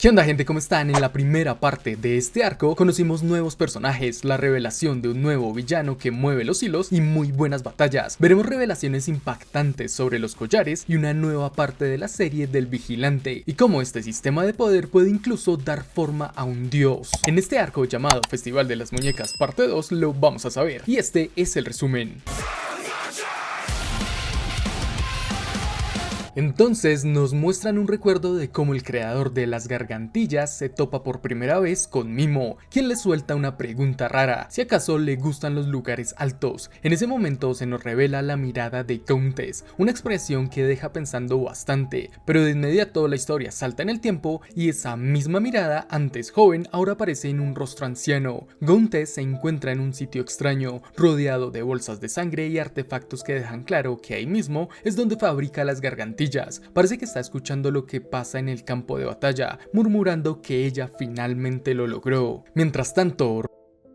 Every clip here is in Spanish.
¿Qué onda, gente? ¿Cómo están? En la primera parte de este arco conocimos nuevos personajes, la revelación de un nuevo villano que mueve los hilos y muy buenas batallas. Veremos revelaciones impactantes sobre los collares y una nueva parte de la serie del vigilante y cómo este sistema de poder puede incluso dar forma a un dios. En este arco llamado Festival de las Muñecas parte 2 lo vamos a saber y este es el resumen. Entonces nos muestran un recuerdo de cómo el creador de las gargantillas se topa por primera vez con Mimo, quien le suelta una pregunta rara, si acaso le gustan los lugares altos. En ese momento se nos revela la mirada de Gauntes, una expresión que deja pensando bastante, pero de inmediato la historia salta en el tiempo y esa misma mirada, antes joven, ahora aparece en un rostro anciano. Gauntes se encuentra en un sitio extraño, rodeado de bolsas de sangre y artefactos que dejan claro que ahí mismo es donde fabrica las gargantillas. Parece que está escuchando lo que pasa en el campo de batalla, murmurando que ella finalmente lo logró. Mientras tanto,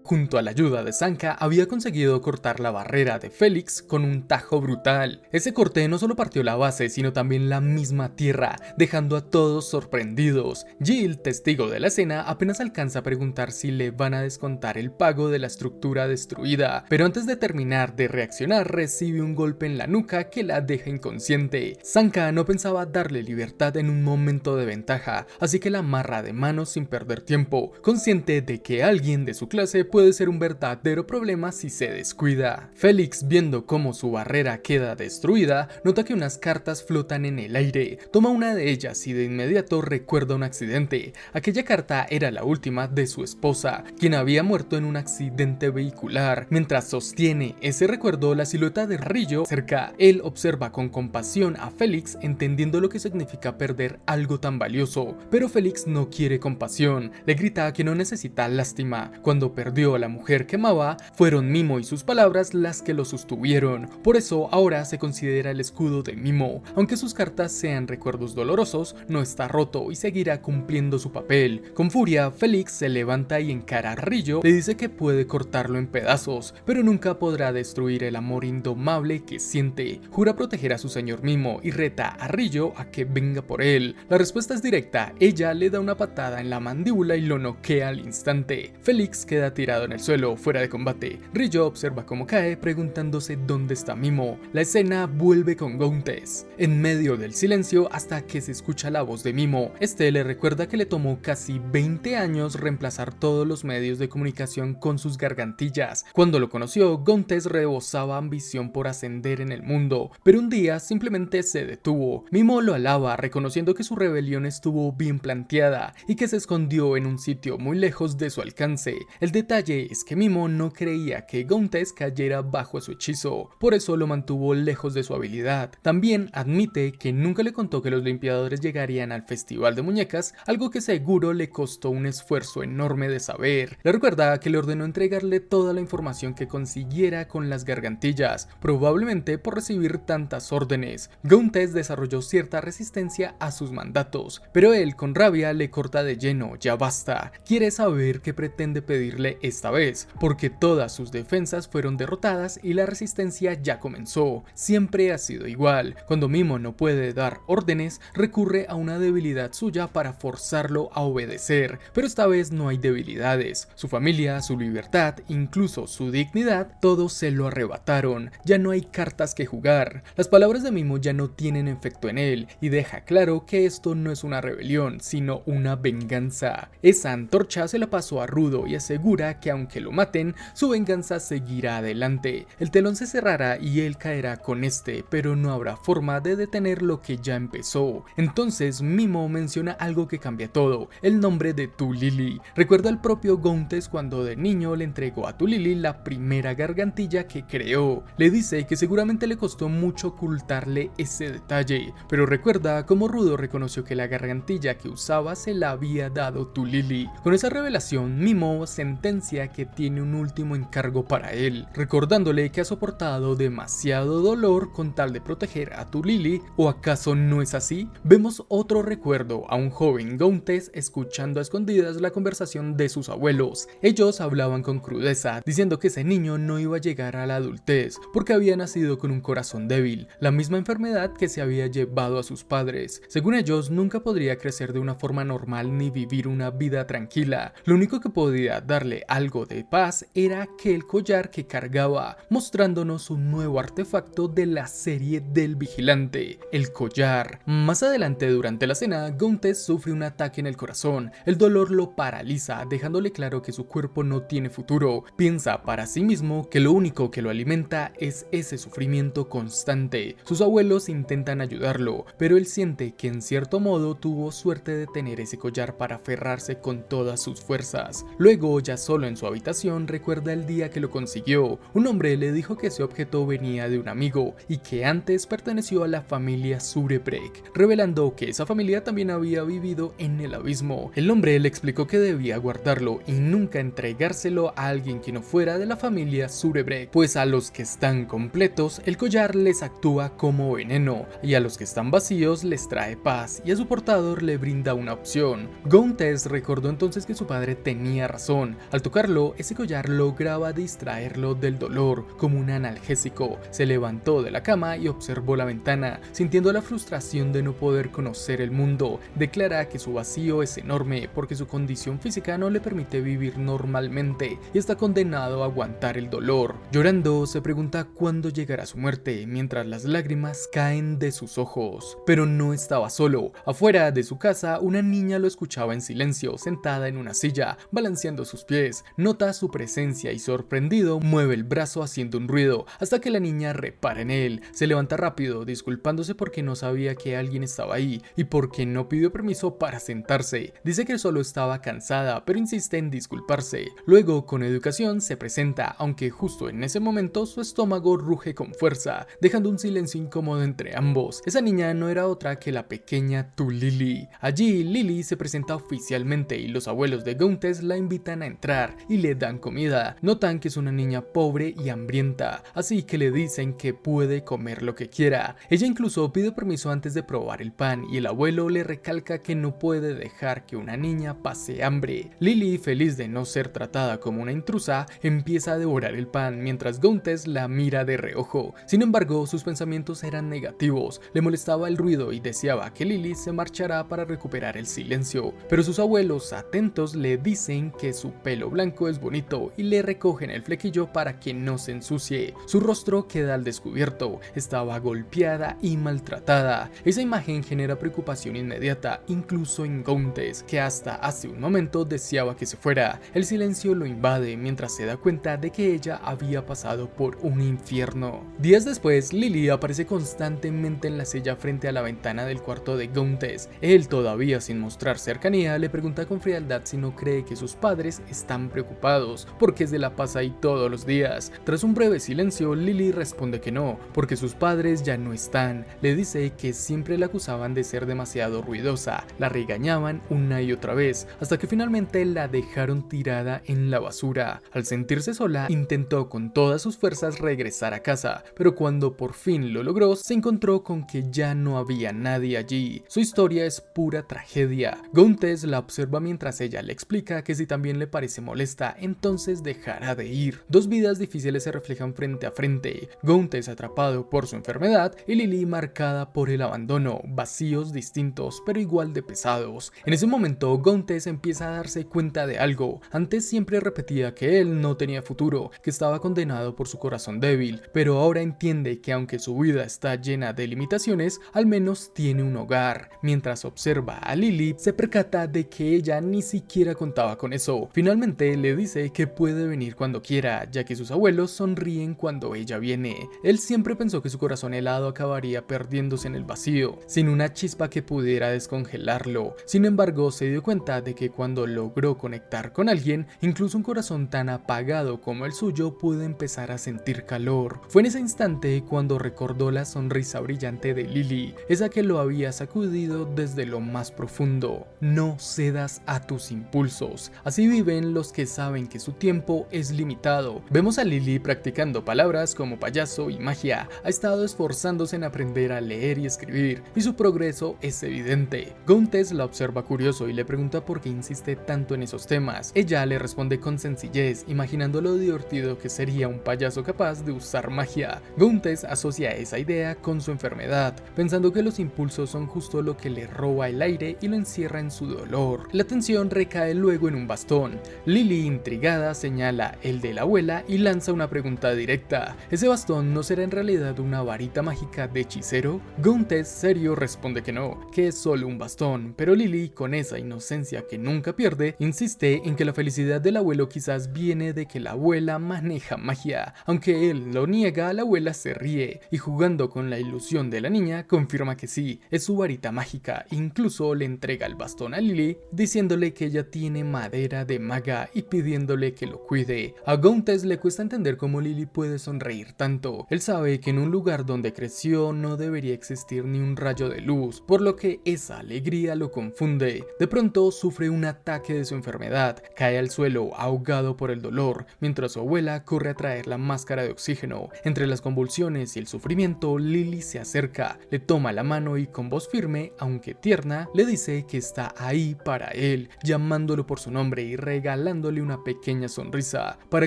junto a la ayuda de Sanka, había conseguido cortar la barrera de Félix con un tajo brutal. Ese corte no solo partió la base, sino también la misma tierra, dejando a todos sorprendidos. Jill, testigo de la escena, apenas alcanza a preguntar si le van a descontar el pago de la estructura destruida, pero antes de terminar de reaccionar, recibe un golpe en la nuca que la deja inconsciente. Sanka no pensaba darle libertad en un momento de ventaja, así que la amarra de manos sin perder tiempo, consciente de que alguien de su clase puede ser un verdadero problema si se descuida. Félix, viendo cómo su barrera queda destruida, nota que unas cartas flotan en el aire. Toma una de ellas y de inmediato recuerda un accidente. Aquella carta era la última de su esposa, quien había muerto en un accidente vehicular. Mientras sostiene ese recuerdo, la silueta de Rillo cerca, él observa con compasión a Félix, entendiendo lo que significa perder algo tan valioso. Pero Félix no quiere compasión, le grita que no necesita lástima. Cuando perdió a la mujer que amaba, fueron Mimo y sus palabras las que lo sostuvieron. Por eso ahora se considera el escudo de Mimo. Aunque sus cartas sean recuerdos dolorosos, no está roto y seguirá cumpliendo su papel. Con furia, Félix se levanta y encara a Rillo, le dice que puede cortarlo en pedazos, pero nunca podrá destruir el amor indomable que siente. Jura proteger a su señor Mimo y reta a Rillo a que venga por él. La respuesta es directa, ella le da una patada en la mandíbula y lo noquea al instante. Félix queda tirado en el suelo, fuera de combate. Rillo observa cómo cae, preguntándose dónde está Mimo. La escena vuelve con Gauntes, en medio del silencio hasta que se escucha la voz de Mimo. Este le recuerda que le tomó casi 20 años reemplazar todos los medios de comunicación con sus gargantillas. Cuando lo conoció, Gauntes rebosaba ambición por ascender en el mundo, pero un día simplemente se detuvo. Mimo lo alaba, reconociendo que su rebelión estuvo bien planteada y que se escondió en un sitio muy lejos de su alcance. El detalle es que Mimo no creía que Gauntes cayera bajo su hechizo, por eso lo mantuvo lejos de su habilidad. También admite que nunca le contó que los limpiadores llegarían al festival de muñecas, algo que seguro le costó un esfuerzo enorme de saber. Le recuerda que le ordenó entregarle toda la información que consiguiera con las gargantillas, probablemente por recibir tantas órdenes. Gauntes desarrolló cierta resistencia a sus mandatos, pero él con rabia le corta de lleno, ya basta. Quiere saber qué pretende pedirle esta vez, porque todas sus defensas fueron derrotadas y la resistencia ya comenzó. Siempre ha sido igual. Cuando Mimo no puede dar órdenes, recurre a una debilidad suya para forzarlo a obedecer, pero esta vez no hay debilidades. Su familia, su libertad, incluso su dignidad, todo se lo arrebataron. Ya no hay cartas que jugar. Las palabras de Mimo ya no tienen efecto en él y deja claro que esto no es una rebelión, sino una venganza. Esa antorcha se la pasó a Rudo y asegura que aunque lo maten, su venganza seguirá adelante. El telón se cerrará y él caerá con este, pero no habrá forma de detener lo que ya empezó. Entonces Mimo menciona algo que cambia todo, el nombre de Tulili. Recuerda al propio Gauntes cuando de niño le entregó a Tulili la primera gargantilla que creó. Le dice que seguramente le costó mucho ocultarle ese detalle, pero recuerda cómo Rudo reconoció que la gargantilla que usaba se la había dado Tulili. Con esa revelación, Mimo sentencia advertencia que tiene un último encargo para él, recordándole que ha soportado demasiado dolor con tal de proteger a tu Lily. ¿O acaso no es así? Vemos otro recuerdo a un joven Gauntes escuchando a escondidas la conversación de sus abuelos. Ellos hablaban con crudeza, diciendo que ese niño no iba a llegar a la adultez porque había nacido con un corazón débil, la misma enfermedad que se había llevado a sus padres. Según ellos, nunca podría crecer de una forma normal ni vivir una vida tranquila. Lo único que podía darle algo de paz era aquel collar que cargaba, mostrándonos un nuevo artefacto de la serie del vigilante, el collar. Más adelante durante la cena, Gauntes sufre un ataque en el corazón. El dolor lo paraliza, dejándole claro que su cuerpo no tiene futuro. Piensa para sí mismo que lo único que lo alimenta es ese sufrimiento constante. Sus abuelos intentan ayudarlo, pero él siente que en cierto modo tuvo suerte de tener ese collar para aferrarse con todas sus fuerzas. Luego, ya solo en su habitación, recuerda el día que lo consiguió. Un hombre le dijo que ese objeto venía de un amigo y que antes perteneció a la familia Surebrek, revelando que esa familia también había vivido en el abismo. El hombre le explicó que debía guardarlo y nunca entregárselo a alguien que no fuera de la familia Surebrek, pues a los que están completos el collar les actúa como veneno y a los que están vacíos les trae paz, y a su portador le brinda una opción. Gauntes recordó entonces que su padre tenía razón. Al tocarlo, ese collar lograba distraerlo del dolor como un analgésico. Se levantó de la cama y observó la ventana, sintiendo la frustración de no poder conocer el mundo. Declara que su vacío es enorme porque su condición física no le permite vivir normalmente y está condenado a aguantar el dolor. Llorando, se pregunta cuándo llegará su muerte, mientras las lágrimas caen de sus ojos. Pero no estaba solo. Afuera de su casa, una niña lo escuchaba en silencio, sentada en una silla, balanceando sus pies. Nota su presencia y, sorprendido, mueve el brazo haciendo un ruido, hasta que la niña repara en él. Se levanta rápido, disculpándose porque no sabía que alguien estaba ahí y porque no pidió permiso para sentarse. Dice que solo estaba cansada, pero insiste en disculparse. Luego, con educación, se presenta, aunque justo en ese momento su estómago ruge con fuerza, dejando un silencio incómodo entre ambos. Esa niña no era otra que la pequeña Tu Lily. Allí, Lily se presenta oficialmente y los abuelos de Gauntes la invitan a entrar y le dan comida. Notan que es una niña pobre y hambrienta, así que le dicen que puede comer lo que quiera. Ella incluso pide permiso antes de probar el pan y el abuelo le recalca que no puede dejar que una niña pase hambre. Lily, feliz de no ser tratada como una intrusa, empieza a devorar el pan mientras Gauntes la mira de reojo. Sin embargo, sus pensamientos eran negativos. Le molestaba el ruido y deseaba que Lily se marchara para recuperar el silencio. Pero sus abuelos, atentos, le dicen que su pelo blanco es bonito y le recogen el flequillo para que no se ensucie. Su rostro queda al descubierto. Estaba golpeada y maltratada. Esa imagen genera preocupación inmediata, incluso en Gauntes, que hasta hace un momento deseaba que se fuera. El silencio lo invade mientras se da cuenta de que ella había pasado por un infierno. Días después, Lily aparece constantemente en la silla frente a la ventana del cuarto de Gauntes. Él, todavía sin mostrar cercanía, le pregunta con frialdad si no cree que sus padres están preocupados porque se la pasa ahí todos los días. Tras un breve silencio, Lily responde que no, porque sus padres ya no están. Le dice que siempre la acusaban de ser demasiado ruidosa, la regañaban una y otra vez, hasta que finalmente la dejaron tirada en la basura. Al sentirse sola, intentó con todas sus fuerzas regresar a casa, pero cuando por fin lo logró, se encontró con que ya no había nadie allí. Su historia es pura tragedia. Gauntes la observa mientras ella le explica que si también le parece molesta, entonces dejará de ir. Dos vidas difíciles se reflejan frente a frente. Gauntes atrapado por su enfermedad y Lily marcada por el abandono, vacíos distintos pero igual de pesados. En ese momento, Gauntes empieza a darse cuenta de algo. Antes siempre repetía que él no tenía futuro, que estaba condenado por su corazón débil, pero ahora entiende que aunque su vida está llena de limitaciones, al menos tiene un hogar. Mientras observa a Lily, se percata de que ella ni siquiera contaba con eso. Finalmente le dice que puede venir cuando quiera, ya que sus abuelos sonríen cuando ella viene. Él siempre pensó que su corazón helado acabaría perdiéndose en el vacío, sin una chispa que pudiera descongelarlo. Sin embargo, se dio cuenta de que cuando logró conectar con alguien, incluso un corazón tan apagado como el suyo puede empezar a sentir calor. Fue en ese instante cuando recordó la sonrisa brillante de Lily, esa que lo había sacudido desde lo más profundo. No cedas a tus impulsos. Así viven los que saben que su tiempo es limitado. Vemos a Lily practicando palabras como payaso y magia. Ha estado esforzándose en aprender a leer y escribir, y su progreso es evidente. Gauntless la observa curioso y le pregunta por qué insiste tanto en esos temas. Ella le responde con sencillez, imaginando lo divertido que sería un payaso capaz de usar magia. Gauntless asocia esa idea con su enfermedad, pensando que los impulsos son justo lo que le roba el aire y lo encierra en su dolor. La atención recae luego en un bastón. Lily, intrigada, señala el de la abuela y lanza una pregunta directa. ¿Ese bastón no será en realidad una varita mágica de hechicero? Gauntless, serio, responde que no, que es solo un bastón, pero Lily, con esa inocencia que nunca pierde, insiste en que la felicidad del abuelo quizás viene de que la abuela maneja magia. Aunque él lo niega, la abuela se ríe y, jugando con la ilusión de la niña, confirma que sí, es su varita mágica. Incluso le entrega el bastón a Lily, diciéndole que ella tiene madera de maga y pidiéndole que lo cuide. A Gauntless le cuesta entender cómo Lily puede sonreír tanto. Él sabe que en un lugar donde creció no debería existir ni un rayo de luz, por lo que esa alegría lo confunde. De pronto sufre un ataque de su enfermedad, cae al suelo ahogado por el dolor, mientras su abuela corre a traer la máscara de oxígeno. Entre las convulsiones y el sufrimiento, Lily se acerca, le toma la mano y con voz firme, aunque tierna, le dice que está ahí para él, llamándolo por su nombre y regalándole una pequeña sonrisa. Para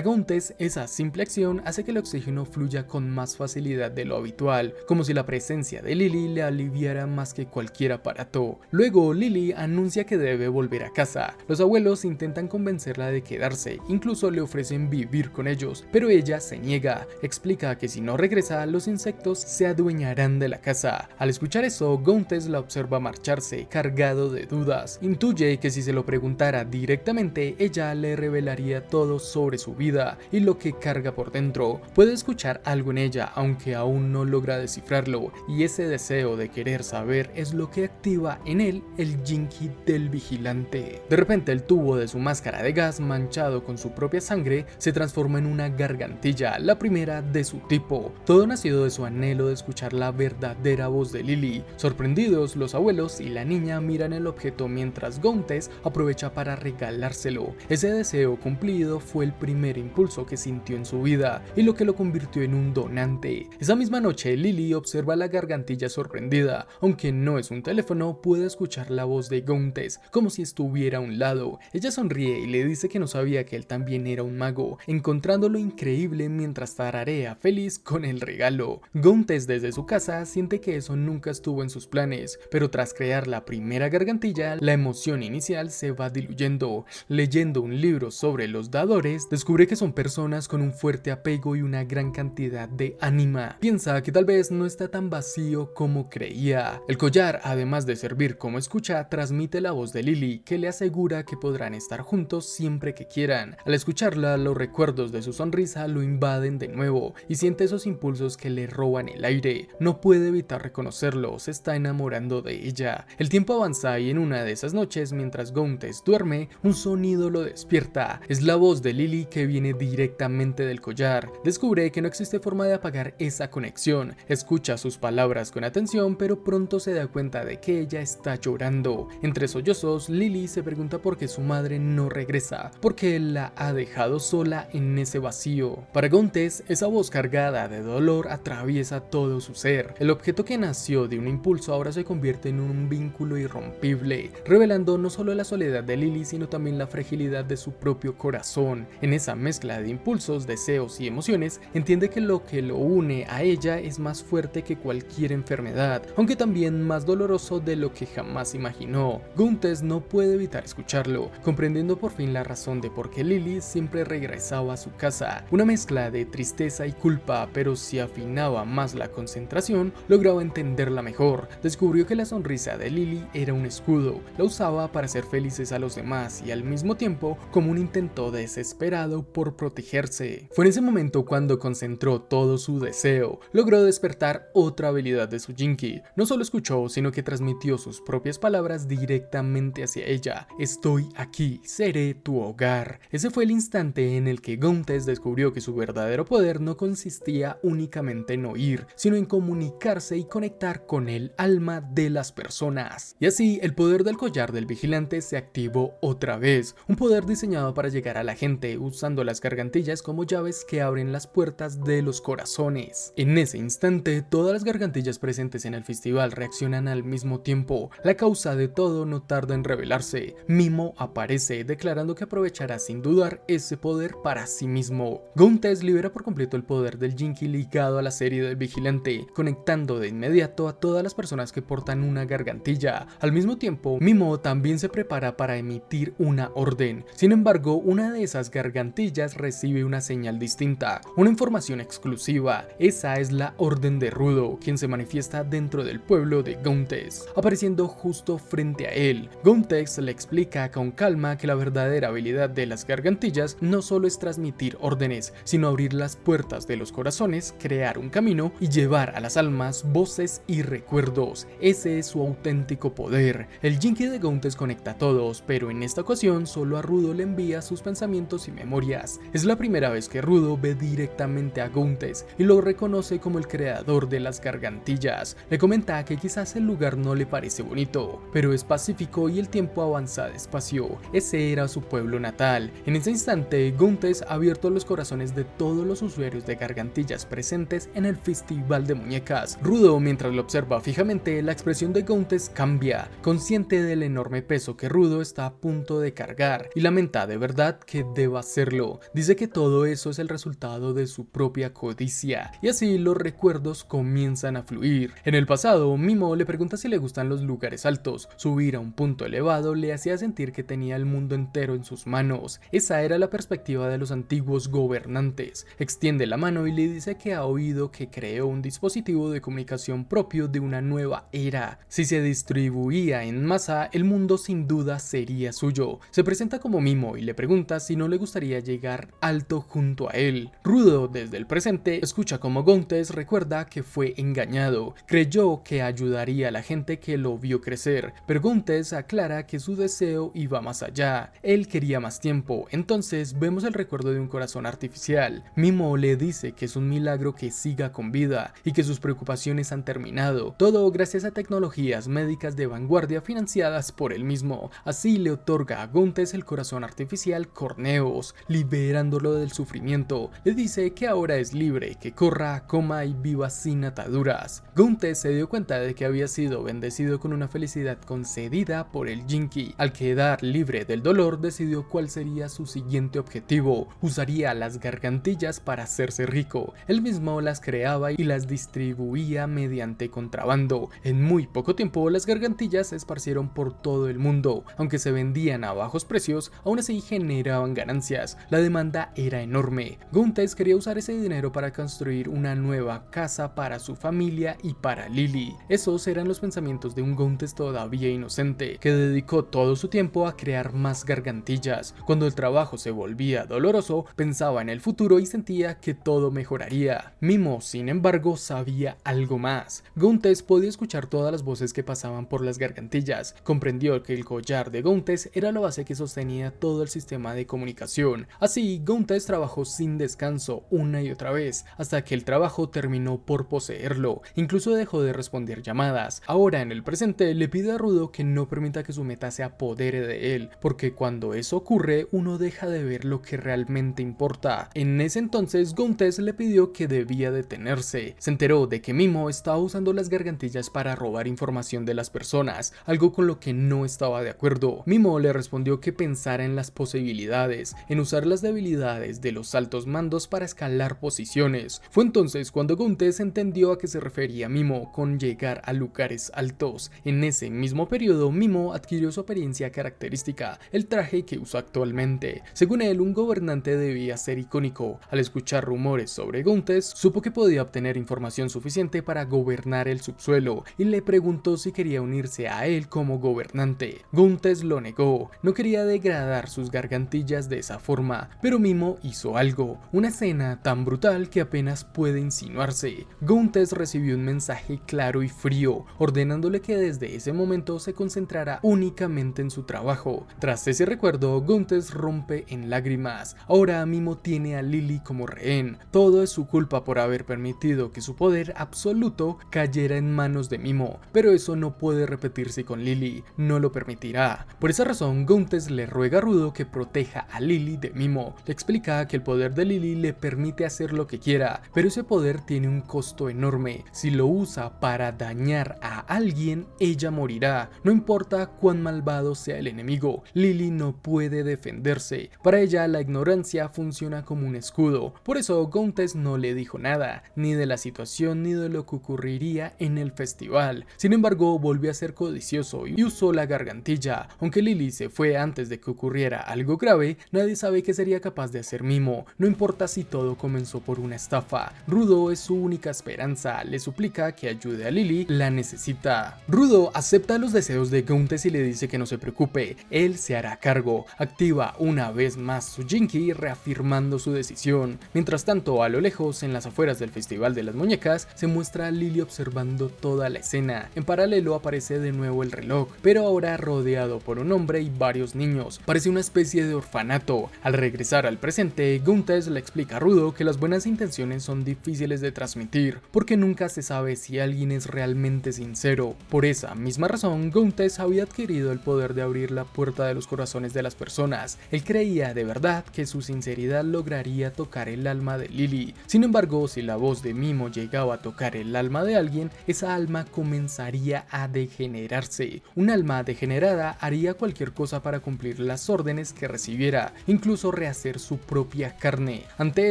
Gauntless, esa simple acción hace que el oxígeno fluya con más facilidad de lo habitual, como si la presencia de Lily le aliviara más que cualquier aparato. Luego, Lily anuncia que debe volver a casa. Los abuelos intentan convencerla de quedarse, incluso le ofrecen vivir con ellos, pero ella se niega. Explica que si no regresa, los insectos se adueñarán de la casa. Al escuchar eso, Gauntless la observa marcharse, cargado de dudas. Intuye que si se lo preguntara directamente, ella le revelaría todo sobre su vida y lo que carga por dentro. Puede escuchar algo en ella, aunque aún no logra descifrarlo, y ese deseo de querer saber es lo que activa en él el Jinki del vigilante. De repente, el tubo de su máscara de gas, manchado con su propia sangre, se transforma en una gargantilla, la primera de su tipo. Todo nacido de su anhelo de escuchar la verdadera voz de Lily. Sorprendidos, los abuelos y la niña miran el objeto mientras Gauntless aprovecha para regalárselo. Ese deseo cumplido fue el primer impulso que sintió en su vida y lo que lo convirtió en un donante. Esa misma noche, Lily observa la gargantilla sorprendida. Aunque no es un teléfono, puede escuchar la voz de Gauntless como si estuviera a un lado. Ella sonríe y le dice que no sabía que él también era un mago, encontrándolo increíble mientras tararea feliz con el regalo. Gauntless, desde su casa, siente que eso nunca estuvo en sus planes, pero tras crear la primera gargantilla, la emoción inicial se va diluyendo. Leyendo un libro sobre los dadores, descubre que son personas con un fuerte apego y una gran cantidad de ánima. Piensa que tal vez no está tan vacío como creía. El collar, además de servir como escucha, transmite la voz de Lily, que le asegura que podrán estar juntos siempre que quieran. Al escucharla, los recuerdos de su sonrisa lo invaden de nuevo y siente esos impulsos que le roban el aire. No puede evitar reconocerlo, se está enamorando de ella. El tiempo avanza y en una de esas noches, mientras Gauntless duerme, un sonido lo despierta. Es la voz de Lily que viene directamente del collar. Descubre que no existe forma de apagar esa conexión. Escucha sus palabras con atención, pero pronto se da cuenta de que ella está llorando. Entre sollozos, Lily se pregunta por qué su madre no regresa, porque él la ha dejado sola en ese vacío. Para Gauntless, esa voz cargada de dolor atraviesa todo su ser. El objeto que nació de un impulso ahora se convierte en un vínculo irrompible, revelando no solo la soledad de Lily, sino también la fragilidad de su propio corazón. En esa mezcla de impulsos, deseos y emociones, entiende que lo une a ella es más fuerte que cualquier enfermedad, aunque también más doloroso de lo que jamás imaginó. Gauntless no puede evitar escucharlo, comprendiendo por fin la razón de por qué Lily siempre regresaba a su casa. Una mezcla de tristeza y culpa, pero si afinaba más la concentración, lograba entenderla mejor. Descubrió que la sonrisa de Lily era un escudo, la usaba para hacer felices a los demás y al mismo tiempo como un intento desesperado por protegerse. Fue en ese momento cuando concentró todo su deseo, logró despertar otra habilidad de su Jinki. No solo escuchó, sino que transmitió sus propias palabras directamente hacia ella. Estoy aquí, seré tu hogar. Ese fue el instante en el que Gauntless descubrió que su verdadero poder no consistía únicamente en oír, sino en comunicarse y conectar con el alma de las personas. Y así, el poder del collar del vigilante se activó otra vez, un poder diseñado para llegar a la gente, usando las gargantillas como llaves que abren las puertas de los corazones. En ese instante, todas las gargantillas presentes en el festival reaccionan al mismo tiempo. La causa de todo no tarda en revelarse. Mimo aparece, declarando que aprovechará sin dudar ese poder para sí mismo. Gountes libera por completo el poder del Jinky ligado a la serie del vigilante, conectando de inmediato a todas las personas que portan una gargantilla. Al mismo tiempo, Mimo también se prepara para emitir una orden. Sin embargo, una de esas gargantillas recibe una señal distinta, una información exclusiva. Esa es la orden de Rudo, quien se manifiesta dentro del pueblo de Gountes, apareciendo justo frente a él. Gountes le explica con calma que la verdadera habilidad de las gargantillas no solo es transmitir órdenes, sino abrir las puertas de los corazones, crear un camino y llevar a las almas voces y recuerdos. Ese es su auténtico poder. El Jinky de Gountes conecta a todos, pero en esta ocasión solo a Rudo le envía sus pensamientos y memorias. Es la primera vez que Rudo ve directamente a Gountes y lo reconoce como el creador de las gargantillas. Le comenta que quizás el lugar no le parece bonito, pero es pacífico y el tiempo avanza despacio. Ese era su pueblo natal. En ese instante, Gountes ha abierto los corazones de todos los usuarios de gargantillas presentes en el festival de muñecas. Rudo, mientras lo observa fijamente, la expresión de Gountes cambia, consciente del enorme peso que Rudo está a punto de cargar, y lamenta de verdad que deba hacerlo. Dice que todo eso es el resultado de su propia codicia, y así los recuerdos comienzan a fluir. En el pasado, Mimo le pregunta si le gustan los lugares altos. Subir a un punto elevado le hacía sentir que tenía el mundo entero en sus manos. Esa era la perspectiva de los antiguos gobernantes. Extiende la mano y le dice que ha oído que creó un dispositivo de comunicación propio de una nueva era. Si se distribuía en masa, el mundo sin duda sería suyo. Se presenta como Mimo y le pregunta si no le gustaría llegar alto junto a él. Rudo, desde el presente, escucha como Gountes recuerda que fue engañado. Creyó que ayudaría a la gente que lo vio crecer, pero Gountes aclara que su deseo iba más allá. Él quería más tiempo. Entonces vemos el recuerdo de un corazón artificial. Mimo le dice que es un milagro que siga con vida y que sus preocupaciones han terminado. Todo gracias a tecnologías médicas de vanguardia financiadas por él mismo. Así le otorga a Gountes el corazón artificial Corneos, liberándolo del sufrimiento. Le dice que ahora es libre, que corra, coma y viva sin ataduras. Gountes se dio cuenta de que había sido bendecido con una felicidad concedida por el Jinky. Al quedar libre del dolor, decidió cuál sería su siguiente objetivo. Usaría las gargantillas para hacerse rico. Él mismo las creaba y las distribuía mediante contrabando. En muy poco tiempo, las gargantillas se esparcieron por todo el mundo. Aunque se vendían a bajos precios, aún así generaban ganancias. La demanda era enorme. Gountes quería usar ese dinero para construir una nueva casa para su familia y para Lily. Esos eran los pensamientos de un Gountes todavía inocente, que dedicó todo su tiempo a crear más gargantillas. Cuando el trabajo se volvía doloroso, pensaba en el futuro y sentía que todo mejoraría. Mimo, sin embargo, sabía algo más. Gountes podía escuchar todas las voces que pasaban por las gargantillas. Comprendió que el collar de Gountes era la base que sostenía todo el sistema de comunicación. Así, Gountes trabajó sin descanso una y otra vez, hasta que el trabajo terminó por poseerlo. Incluso dejó de responder llamadas. Ahora, en el presente, le pide a Rudo que no permita que su meta se apodere de él, porque cuando eso ocurre, uno deja de ver lo que realmente importa. En ese entonces, Gountes le pidió que debía detenerse. Se enteró de que Mimo estaba usando las gargantillas para robar información de las personas, algo con lo que no estaba de acuerdo. Mimo le respondió que pensara en las posibilidades, en usar las debilidades de los altos mandos para escalar posiciones. Fue entonces cuando Gountes entendió a qué se refería Mimo con llegar a lugares altos. En ese mismo periodo, Mimo adquirió su apariencia característica, el traje que usa actualmente. Según él, un gobernante debía ser icónico. Al escuchar rumores sobre Gountes, supo que podía obtener información suficiente para gobernar el subsuelo y le preguntó si quería unirse a él como gobernante. Gountes lo negó, no quería degradar sus gargantillas de esa forma, pero Mimo hizo algo, una escena tan brutal que apenas puede insinuarse. Gountes recibió un mensaje claro y frío, ordenándole que desde ese momento se concentrara únicamente en su trabajo. Tras ese recuerdo, Gountes rompe en lágrimas. Ahora Mimo tiene a Lily como rehén. Todo es su culpa por haber permitido que su poder absoluto cayera en manos de Mimo, pero eso no puede repetirse con Lily, no lo permitirá. Por esa razón, Gountes le ruega a Rudo que proteja a Lily de Mimo. Le explica que el poder de Lily le permite hacer lo que quiera, pero ese poder tiene un costo enorme. Si lo usa para dañar a alguien, ella morirá, no importa cuán malvado sea el enemigo. Lily no puede defenderse. Para ella la ignorancia funciona como un escudo. Por eso Gauntless no le dijo nada, ni de la situación ni de lo que ocurriría en el festival. Sin embargo, volvió a ser codicioso y usó la gargantilla. Aunque Lily se fue antes de que ocurriera algo grave, nadie sabe qué sería capaz de hacer Mimo. No importa si todo comenzó por una estafa. Rudo es su única esperanza. Le suplica que ayude a Lily, la necesita. Rudo acepta los deseos de Gauntless y le dice que no se preocupe, él se hará cargo. Activa una vez más su Jinky, reafirmando su decisión. Mientras tanto, a lo lejos, en las afueras del Festival de las Muñecas, se muestra a Lily observando toda la escena. En paralelo aparece de nuevo el reloj, pero ahora rodeado por un hombre y varios niños. Parece una especie de orfanato. Al regresar al presente, Gauntless le explica a Rudo que las buenas intenciones son difíciles de transmitir, porque nunca se sabe si alguien es realmente sincero. Por esa misma razón, Gauntless había adquirido el poder de abrir la puerta de los corazones de las personas. Él creía de verdad que su sinceridad lograría tocar el alma de Lily. Sin embargo, si la voz de Mimo llegaba a tocar el alma de alguien, esa alma comenzaría a degenerarse. Un alma degenerada haría cualquier cosa para cumplir las órdenes que recibiera, incluso rehacer su propia carne. Ante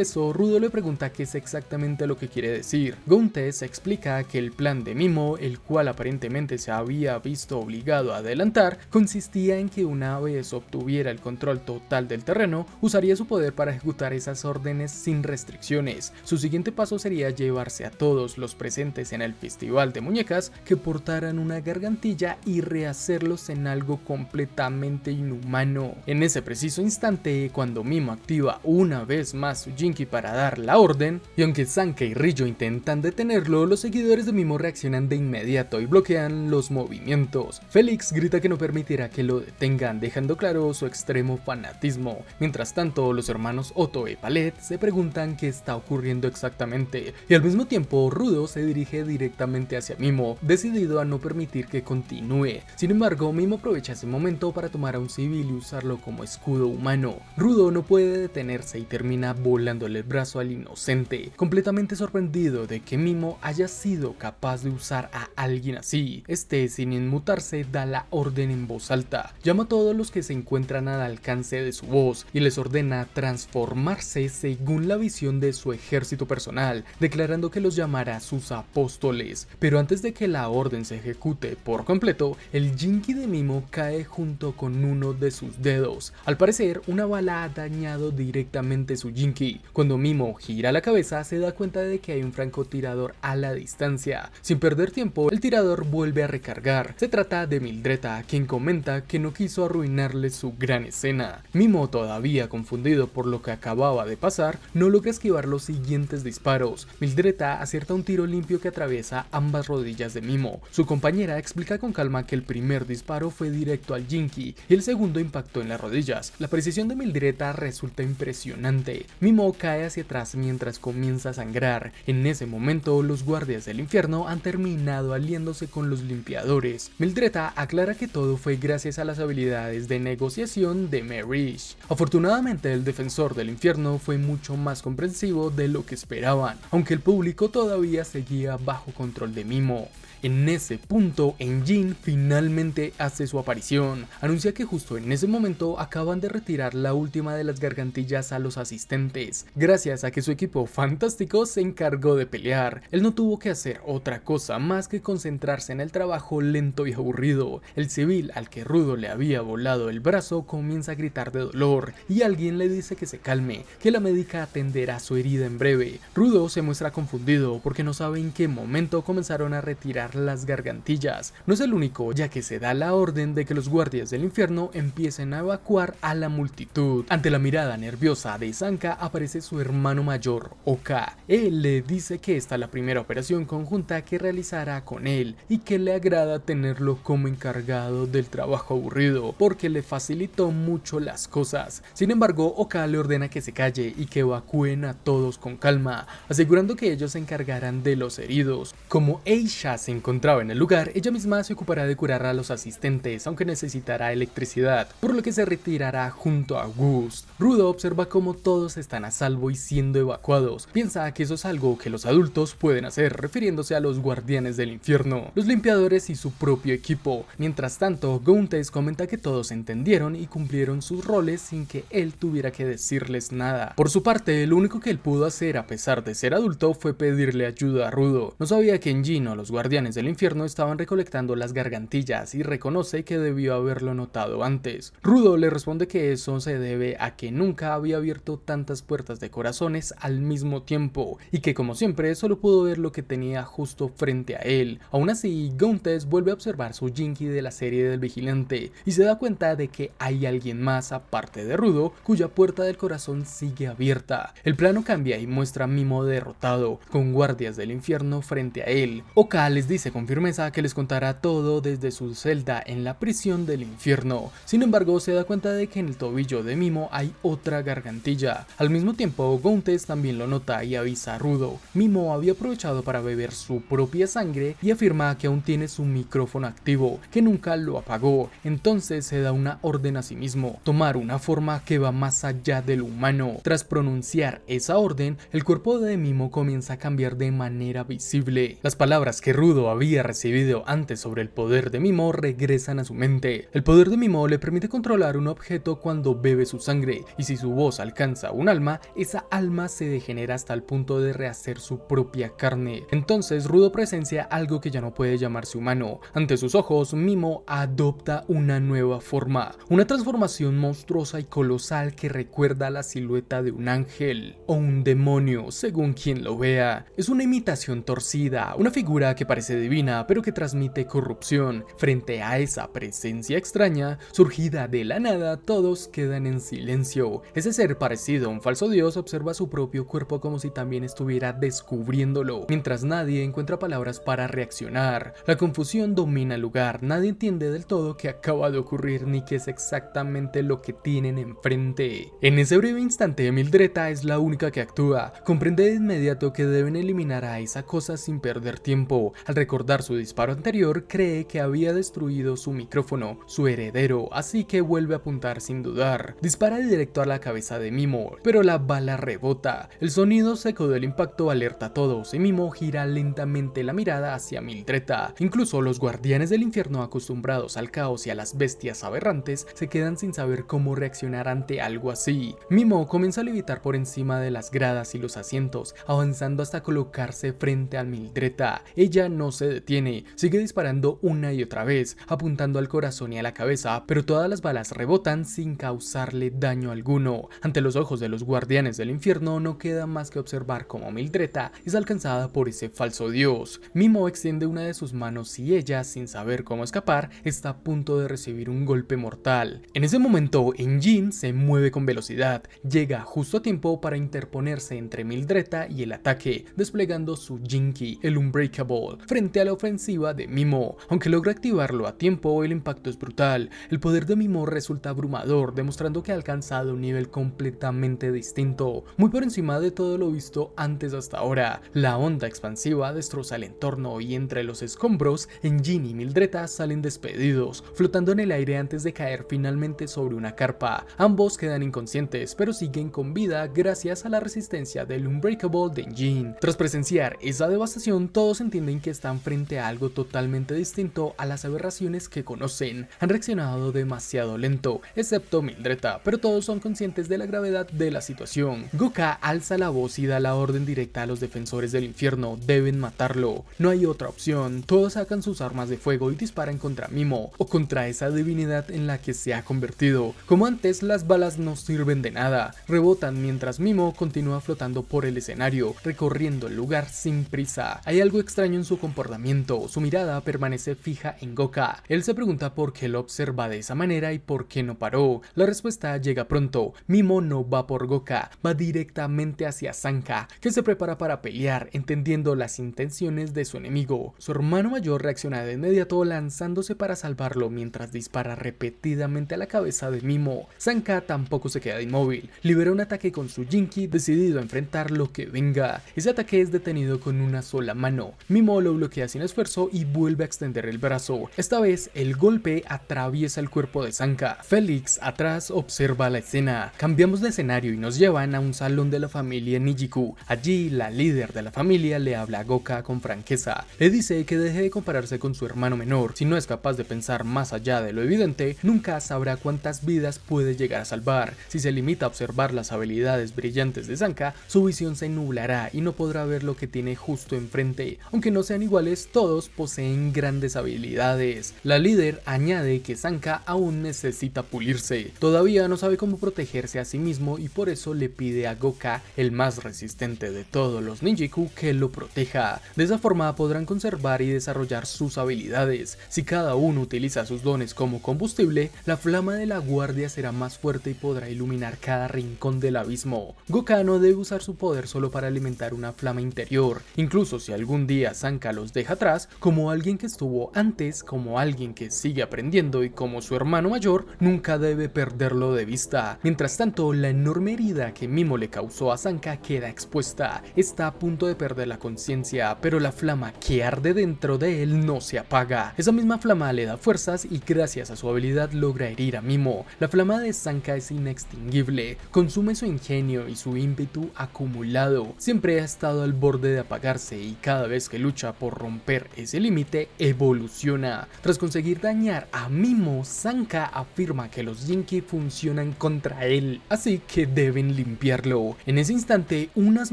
eso, Rudo le pregunta qué es exactamente lo que quiere decir. Gauntless explica que el plan de Mimo, el cual aparentemente se había visto obligado a adelantar, consistía en que una vez obtuviera el control total del terreno, usaría su poder para ejecutar esas órdenes sin restricciones. Su siguiente paso sería llevarse a todos los presentes en el Festival de Muñecas que portaran una gargantilla y rehacerlos en algo completamente inhumano. En ese preciso instante, cuando Mimo activa una vez más su Jinky para dar la orden, y aunque Sanka y Rillo intentan detenerlo, los seguidores de Mimo reaccionan de inmediato y bloquean los movimientos. Felix grita que no permitirá que lo detengan, dejando claro su extremo fanatismo. Mientras tanto, los hermanos Otto y Palette se preguntan qué está ocurriendo exactamente, y al mismo tiempo Rudo se dirige directamente hacia Mimo, decidido a no permitir que continúe. Sin embargo, Mimo aprovecha ese momento para tomar a un civil y usarlo como escudo humano. Rudo no puede detenerse y termina volándole el brazo al inocente, completamente sorprendido de que Mimo haya sido capaz de usar a alguien así. Este, sin inmutarse, da la orden en voz alta, llama a todos los que se encuentran al alcance de su voz y les ordena transformarse según la visión de su ejército personal, declarando que los llamará sus apóstoles. Pero antes de que la orden se ejecute por completo, el Jinky de Mimo cae junto con uno de sus dedos. Al parecer, una bala ha dañado directamente su Jinky. Cuando Mimo gira la cabeza, se da cuenta de que hay un francotirador a la distancia. Sin perder tiempo, el tirador vuelve a recargar. Se trata de Mildreta, quien comenta que no quiso arruinarle su gran escena. Mimo, todavía confundido por lo que acababa de pasar, no logra esquivar los siguientes disparos. Mildreta acierta un tiro limpio que atraviesa ambas rodillas de Mimo. Su compañera explica con calma que el primer disparo fue directo al Jinky y el segundo impactó en las rodillas. La precisión de Mildreta resulta impresionante. Mimo cae hacia atrás mientras comienza a sangrar. En ese momento, los guardias del infierno han terminado aliándose con los limpiadores. Mildreta aclara que todo fue gracias a las habilidades de negociación de Marish. Afortunadamente, el defensor del infierno fue mucho más comprensivo de lo que esperaban, aunque el público todavía seguía bajo control de Mimo. En ese punto, Engine finalmente hace su aparición. Anuncia que justo en ese momento acaban de retirar la última de las gargantillas a los asistentes, gracias a que su equipo fantástico se encargó de pelear. Él no tuvo que hacer otra cosa más que concentrarse en el trabajo lento y aburrido. El civil al que Rudo le había volado el brazo comienza a gritar de dolor y alguien le dice que se calme, que la médica atenderá su herida en breve. Rudo se muestra confundido porque no sabe en qué momento comenzaron a retirar las gargantillas. No es el único, ya que se da la orden de que los guardias del infierno empiecen a evacuar a la multitud. Ante la mirada nerviosa de Sanka aparece su hermano mayor, Oka. Él le dice que esta es la primera operación conjunta que realizará con él y que le agrada tenerlo como encargado del trabajo aburrido porque le facilitó mucho las cosas. Sin embargo, Oka le ordena que se calle y que evacúen a todos con calma, asegurando que ellos se encargarán de los heridos. Como Aisha se encontraba en el lugar, ella misma se ocupará de curar a los asistentes, aunque necesitará electricidad, por lo que se retirará junto a Gus. Rudo observa cómo todos están a salvo y siendo evacuados. Piensa que eso es algo que los adultos pueden hacer, refiriéndose a los guardianes del infierno, los limpiadores y su propio equipo. Mientras tanto, Gauntless comenta que todos entendieron y cumplieron sus roles sin que él tuviera que decirles nada. Por su parte, lo único que él pudo hacer a pesar de ser adulto fue pedirle ayuda a Rudo. No sabía que en Jin o los guardianes del infierno estaban recolectando las gargantillas y reconoce que debió haberlo notado antes. Rudo le responde que eso se debe a que nunca había abierto tantas puertas de corazones al mismo tiempo y que como siempre solo pudo ver lo que tenía justo frente a él. Aún así, Gauntless vuelve a observar su Jinky de la serie del vigilante y se da cuenta de que hay alguien más aparte de Rudo cuya puerta del corazón sigue abierta. El plano cambia y muestra a Mimo derrotado, con guardias del infierno frente a él. Oka les dice con firmeza que les contará todo desde su celda en la prisión del infierno. Sin embargo, se da cuenta de que en el tobillo de Mimo hay otra gargantilla. Al mismo tiempo, Gauntless también lo nota y avisa a Rudo. Mimo había aprovechado para beber su propia sangre y afirma que aún tiene su micrófono activo, que nunca lo apagó. Entonces se da una orden a sí mismo, tomar una forma que va más allá del humano. Tras pronunciar esa orden, el cuerpo de Mimo comienza a cambiar de manera visible. Las palabras que Rudo había recibido antes sobre el poder de Mimo regresan a su mente. El poder de Mimo le permite controlar un objeto cuando bebe su sangre, y si su voz alcanza un alma, esa alma se degenera hasta el punto de rehacer su propia carne. Entonces Rudo presencia algo que ya no puede llamarse humano. Ante sus ojos, Mimo adopta una nueva forma, una transformación monstruosa y colosal que recuerda la silueta de un ángel o un demonio, según quien lo vea. Es una imitación torcida, una figura que parece divina pero que transmite corrupción. Frente a esa presencia extraña, surgida de la nada, todos quedan en silencio. Ese ser parecido a un falso dios observa su propio cuerpo como si también estuviera descubriéndolo, mientras nadie encuentra palabras para reaccionar. La confusión domina el lugar, nadie entiende del todo qué acaba de ocurrir ni qué es exactamente lo que tienen enfrente. En ese breve instante, Mildreta es la única que actúa. Comprende de inmediato que deben eliminar a esa cosa sin perder tiempo. Al recordar su disparo anterior, cree que había destruido su micrófono, su heredero, así que vuelve a apuntar sin dudar. Dispara directo a la cabeza de Mimo, pero la bala rebota. El sonido seco del impacto alerta a todos y Mimo gira lentamente la mirada hacia Mildreta. Incluso los guardianes del infierno, acostumbrados al caos y a las bestias aberrantes, se quedan sin saber cómo reaccionar ante algo así. Mimo comienza a levitar por encima de las gradas y los asientos, avanzando hasta colocarse frente a Mildreta. Ella no se detiene, sigue disparando una y otra vez, apuntando al corazón y a la cabeza, pero todas las balas rebotan sin causarle daño alguno. Ante los ojos de los guardianes del infierno no queda más que observar cómo Mildreta es alcanzada por ese falso dios. Mimo extiende una de sus manos y ella, sin saber cómo escapar, está a punto de recibir un golpe mortal. En ese momento, Jin se mueve con velocidad, llega justo a tiempo para interponerse entre Mildreta y el ataque, desplegando su Jinky, el Unbreakable, frente a la ofensiva de Mimo. Aunque logra activarlo a tiempo, el impacto es brutal. El poder de Mimo resulta abrumador, demostrando que ha alcanzado un nivel completamente distinto, muy por encima de todo lo visto antes hasta ahora. La onda expansiva destroza el entorno y entre los escombros, Jin y Mildreta salen despedidos, flotando en el aire antes de caer finalmente sobre una carpa. Ambos quedan inconscientes, pero siguen con vida gracias a la resistencia del Unbreakable de Jin. Tras presenciar esa devastación, todos entienden que están frente a algo totalmente distinto a las aberraciones que conocen. Han reaccionado demasiado lento, excepto Mildreta, pero todos son conscientes de la gravedad de la situación. Goka alza la voz y da la orden directa a los defensores del infierno: deben matarlo, no hay otra opción. Todos sacan sus armas de fuego y disparan contra Mimo, o contra esa divinidad en la que se ha convertido. Como antes, las balas no sirven de nada, rebotan mientras Mimo continúa flotando por el escenario, recorriendo el lugar sin prisa. Hay algo extraño en su comportamiento, su mirada permanece fija en Goka. Él se pregunta por qué lo observa de esa manera y por qué no paró. La respuesta llega pronto. Mimo no va por Goka, va directamente hacia Sanka, que se prepara para pelear, entendiendo las intenciones de su enemigo. Su hermano mayor reacciona de inmediato lanzándose para salvarlo mientras dispara repetidamente a la cabeza de Mimo. Sanka tampoco se queda inmóvil, libera un ataque con su Jinky, decidido a enfrentar lo que venga. Ese ataque es detenido con una sola mano. Mimo lo bloquea bloquea sin esfuerzo y vuelve a extender el brazo. Esta vez el golpe atraviesa el cuerpo de Sanka. Félix atrás observa la escena. Cambiamos de escenario y nos llevan a un salón de la familia Nijiku. Allí la líder de la familia le habla a Goka con franqueza. Le dice que deje de compararse con su hermano menor. Si no es capaz de pensar más allá de lo evidente, nunca sabrá cuántas vidas puede llegar a salvar. Si se limita a observar las habilidades brillantes de Sanka, su visión se nublará y no podrá ver lo que tiene justo enfrente. Aunque no sean iguales, todos poseen grandes habilidades. La líder añade que Sanka aún necesita pulirse. Todavía no sabe cómo protegerse a sí mismo y por eso le pide a Goka, el más resistente de todos los ninjaku, que lo proteja. De esa forma podrán conservar y desarrollar sus habilidades. Si cada uno utiliza sus dones como combustible, la flama de la guardia será más fuerte y podrá iluminar cada rincón del abismo. Goka no debe usar su poder solo para alimentar una flama interior. Incluso si algún día Sanka los deja atrás, como alguien que estuvo antes, como alguien que sigue aprendiendo y como su hermano mayor, nunca debe perderlo de vista. Mientras tanto, la enorme herida que Mimo le causó a Sanka queda expuesta. Está a punto de perder la conciencia, pero la flama que arde dentro de él no se apaga. Esa misma flama le da fuerzas y gracias a su habilidad logra herir a Mimo. La flama de Sanka es inextinguible, consume su ingenio y su ímpetu acumulado. Siempre ha estado al borde de apagarse y cada vez que lucha por romper ese límite, evoluciona. Tras conseguir dañar a Mimo, Sanka afirma que los Jinki funcionan contra él, así que deben limpiarlo. En ese instante, unas